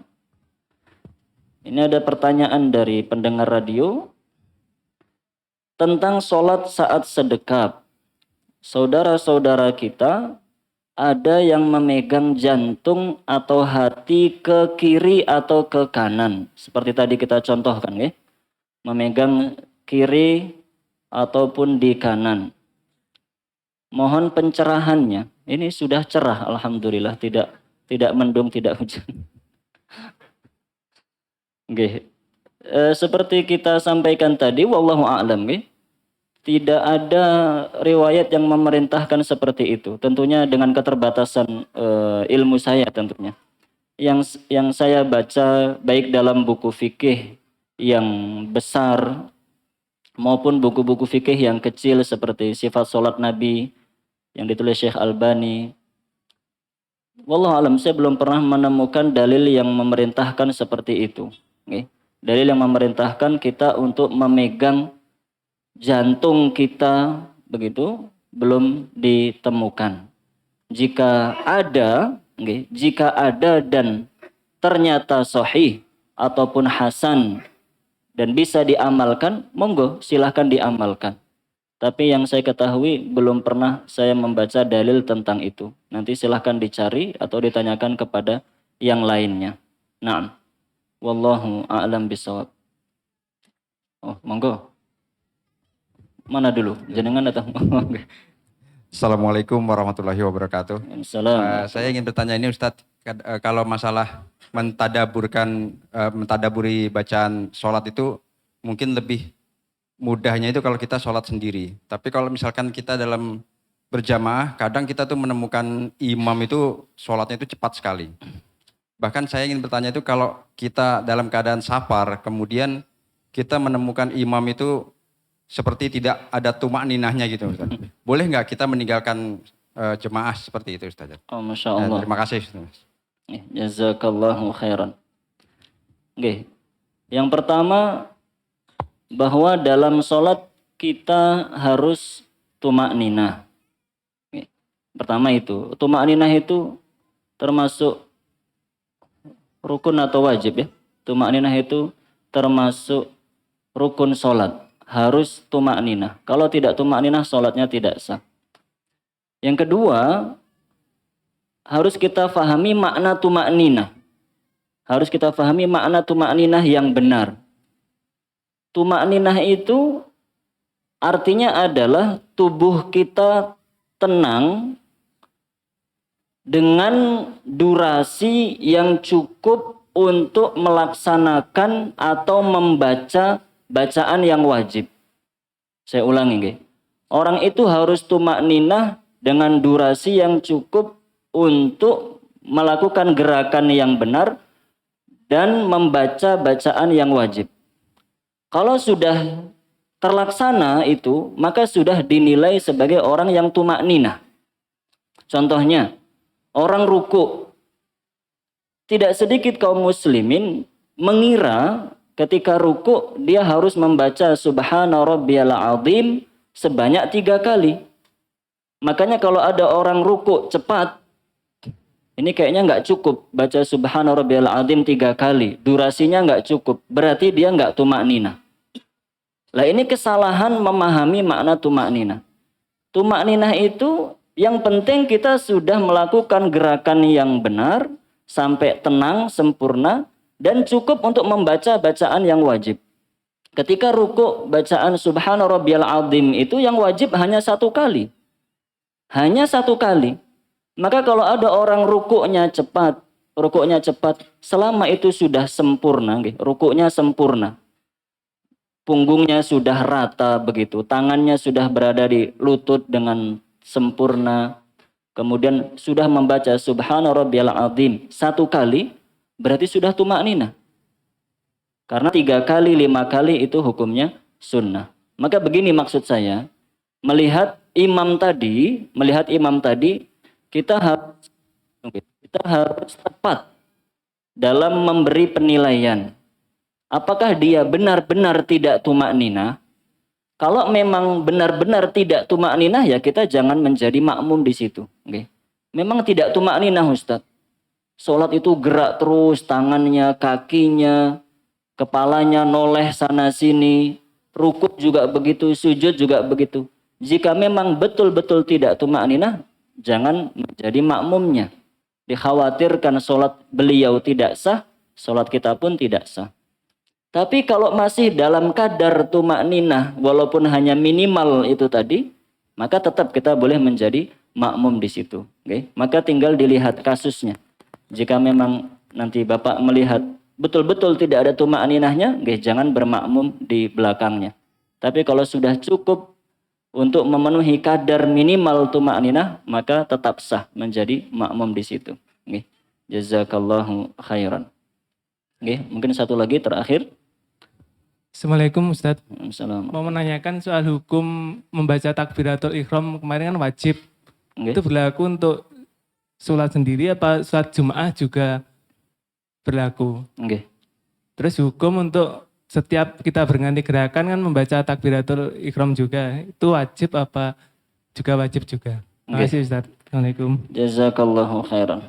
Ini ada pertanyaan dari pendengar radio tentang sholat saat sedekap. Saudara-saudara kita ada yang memegang jantung atau hati ke kiri atau ke kanan. Seperti tadi kita contohkan, ya. Memegang kiri ataupun di kanan. Mohon pencerahannya. Ini sudah cerah, alhamdulillah, tidak mendung, tidak hujan. Nggih. Seperti kita sampaikan tadi, wallahu a'lam, nggih. Tidak ada riwayat yang memerintahkan seperti itu. Tentunya dengan keterbatasan ilmu saya tentunya. Yang saya baca baik dalam buku fikih yang besar maupun buku-buku fikih yang kecil seperti Sifat Salat Nabi yang ditulis Syekh Albani. Wallahu alam, saya belum pernah menemukan dalil yang memerintahkan seperti itu. Okay. Dalil yang memerintahkan kita untuk memegang jantung kita, begitu, belum ditemukan. Jika ada, okay, jika ada dan ternyata sahih ataupun hasan dan bisa diamalkan, monggo silahkan diamalkan. Tapi yang saya ketahui belum pernah saya membaca dalil tentang itu. Nanti silahkan dicari atau ditanyakan kepada yang lainnya. Naam. Wallahu a'lam bishawab. Oh, monggo. Mana dulu? Jenengan atau? Assalamualaikum warahmatullahi wabarakatuh. Salam. Saya ingin bertanya ini Ustadz, kalau masalah mentadaburi bacaan sholat itu mungkin lebih mudahnya itu kalau kita sholat sendiri. Tapi kalau misalkan kita dalam berjamaah, kadang kita tuh menemukan imam itu sholatnya itu cepat sekali. Bahkan saya ingin bertanya itu kalau kita dalam keadaan safar, kemudian kita menemukan imam itu seperti tidak ada tumak ninahnya gitu Ustaz. Boleh nggak kita meninggalkan jemaah seperti itu Ustaz? Oh, Masya Allah. Terima kasih Ustaz. Jazakallahu khairan. Oke. Yang pertama, bahwa dalam sholat kita harus tumak ninah. Pertama itu, tumak ninah itu termasuk rukun atau wajib, ya. Tumak ninah itu termasuk rukun sholat. Harus tumak ninah. Kalau tidak tumak ninah, sholatnya tidak sah. Yang kedua, harus kita fahami makna tumak ninah. Harus kita fahami makna tumak ninah yang benar. Tumak ninah itu artinya adalah tubuh kita tenang dengan durasi yang cukup untuk melaksanakan atau membaca bacaan yang wajib. Saya ulangi, nggih. Orang itu harus tumak ninah dengan durasi yang cukup untuk melakukan gerakan yang benar dan membaca bacaan yang wajib. Kalau sudah terlaksana itu, maka sudah dinilai sebagai orang yang tumakninah. Contohnya, orang ruku. Tidak sedikit kaum muslimin mengira ketika ruku dia harus membaca subhana rabbiyal azim sebanyak 3 kali. Makanya kalau ada orang ruku cepat, ini kayaknya nggak cukup baca subhana rabbiyal azim 3 kali. Durasinya nggak cukup, berarti dia nggak tumakninah. Lah ini kesalahan memahami makna tumakninah. Tumakninah itu yang penting kita sudah melakukan gerakan yang benar, sampai tenang, sempurna, dan cukup untuk membaca bacaan yang wajib. Ketika ruku bacaan subhana rabbiyal azim itu yang wajib hanya 1 kali. Hanya 1 kali. Maka kalau ada orang rukuknya cepat, selama itu sudah sempurna, rukuknya sempurna. Punggungnya sudah rata begitu, tangannya sudah berada di lutut dengan sempurna. Kemudian sudah membaca subhana rabbiyal azim 1 kali, berarti sudah tumakninah. Karena 3 kali, 5 kali itu hukumnya sunnah. Maka begini maksud saya, melihat imam tadi, kita harus tepat dalam memberi penilaian. Apakah dia benar-benar tidak tumakninah? Kalau memang benar-benar tidak tumakninah, ya kita jangan menjadi makmum di situ. Memang tidak tumakninah Ustaz. Sholat itu gerak terus, tangannya, kakinya, kepalanya noleh sana sini, rukuk juga begitu, sujud juga begitu. Jika memang betul-betul tidak tumakninah, jangan menjadi makmumnya. Dikhawatirkan sholat beliau tidak sah, sholat kita pun tidak sah. Tapi kalau masih dalam kadar tumakninah, walaupun hanya minimal itu tadi, maka tetap kita boleh menjadi makmum di situ. Maka tinggal dilihat kasusnya. Jika memang nanti Bapak melihat betul-betul tidak ada tumakninahnya, jangan bermakmum di belakangnya. Tapi kalau sudah cukup untuk memenuhi kadar minimal tumakninah, maka tetap sah menjadi makmum di situ. Jazakallahu khairan. Mungkin satu lagi terakhir. Assalamualaikum Ustadz. Assalamualaikum. Mau menanyakan soal hukum membaca takbiratul ihram kemarin kan wajib. Itu berlaku untuk sholat sendiri apa sholat Jumat juga berlaku? Terus hukum untuk setiap kita berganti gerakan kan membaca takbiratul ihram juga. Itu wajib apa juga wajib juga? Terima kasih Ustadz. Assalamualaikum. Jazakallahu khairan.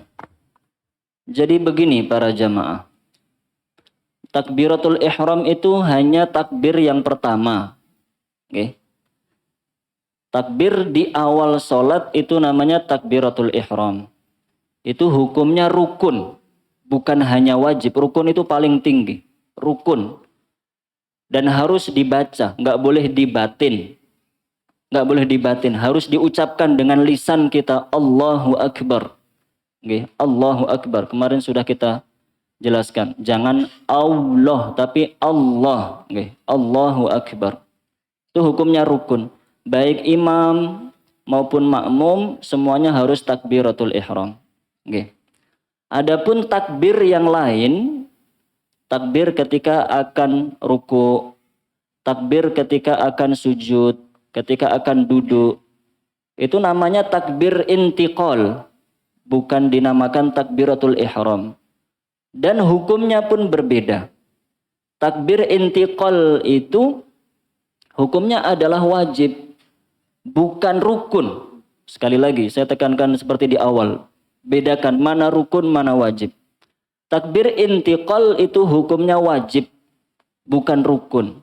Jadi begini para jamaah. Takbiratul ihram itu hanya takbir yang pertama. Takbir di awal sholat itu namanya takbiratul ihram. Itu hukumnya rukun, bukan hanya wajib. Rukun itu paling tinggi, rukun. Dan harus dibaca, nggak boleh dibatin. Nggak boleh dibatin, harus diucapkan dengan lisan kita, Allahu Akbar. Allahu Akbar, kemarin sudah kita jelaskan, jangan Allah tapi Allah, Allahu Akbar. Itu hukumnya rukun. Baik imam maupun makmum semuanya harus takbiratul ihram. Adapun takbir yang lain, takbir ketika akan ruku, takbir ketika akan sujud, ketika akan duduk, itu namanya takbir intiqal, bukan dinamakan takbiratul ihram. Dan hukumnya pun berbeda. Takbir intiqal itu hukumnya adalah wajib, bukan rukun. Sekali lagi saya tekankan seperti di awal, bedakan mana rukun mana wajib. Takbir intiqal itu hukumnya wajib, bukan rukun.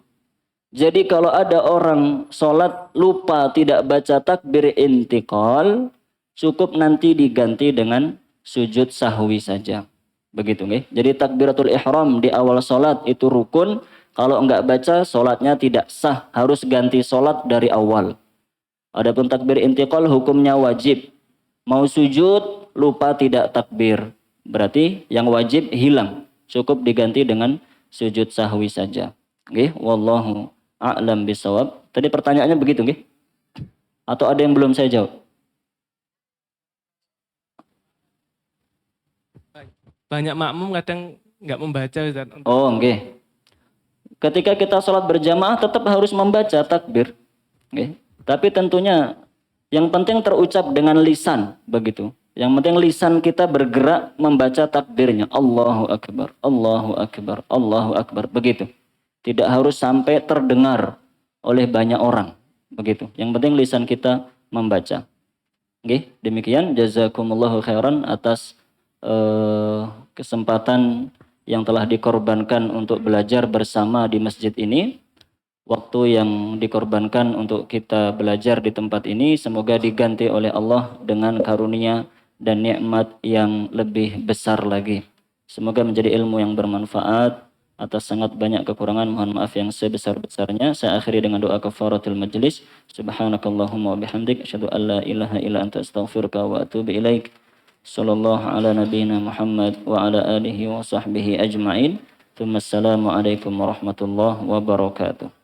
Jadi kalau ada orang sholat lupa tidak baca takbir intiqal, cukup nanti diganti dengan sujud sahwi saja. Begitu Jadi takbiratul ihram di awal sholat itu rukun. Kalau enggak baca sholatnya tidak sah, harus ganti sholat dari awal. Adapun takbir intiqal hukumnya wajib. Mau sujud lupa tidak takbir, berarti yang wajib hilang, cukup diganti dengan sujud sahwi saja. Wallahu a'lam bishawab. Tadi pertanyaannya begitu Atau ada yang belum saya jawab? banyak makmum kadang nggak membaca Ustaz. Oh, nggih. Ketika kita sholat berjamaah tetap harus membaca takbir. Nggih. Tapi tentunya yang penting terucap dengan lisan begitu. Yang penting lisan kita bergerak membaca takbirnya. Allahu Akbar, Allahu Akbar, Allahu Akbar. Begitu. Tidak harus sampai terdengar oleh banyak orang. Begitu. Yang penting lisan kita membaca. Nggih, demikian jazakumullahu khairan atas kesempatan yang telah dikorbankan untuk belajar bersama di masjid ini. Waktu yang dikorbankan untuk kita belajar di tempat ini semoga diganti oleh Allah dengan karunia dan nikmat yang lebih besar lagi. Semoga menjadi ilmu yang bermanfaat. Atas sangat banyak kekurangan mohon maaf yang sebesar-besarnya. Saya akhiri dengan doa kafaratul majlis. Subhanakallahumma wa bihamdik asyhadu an la ilaha illa anta astaghfiruka wa atubu ilaik. Sallallahu ala nabiyyina Muhammad wa ala alihi wa sahbihi ajma'in. Assalamualaikum warahmatullahi wabarakatuh.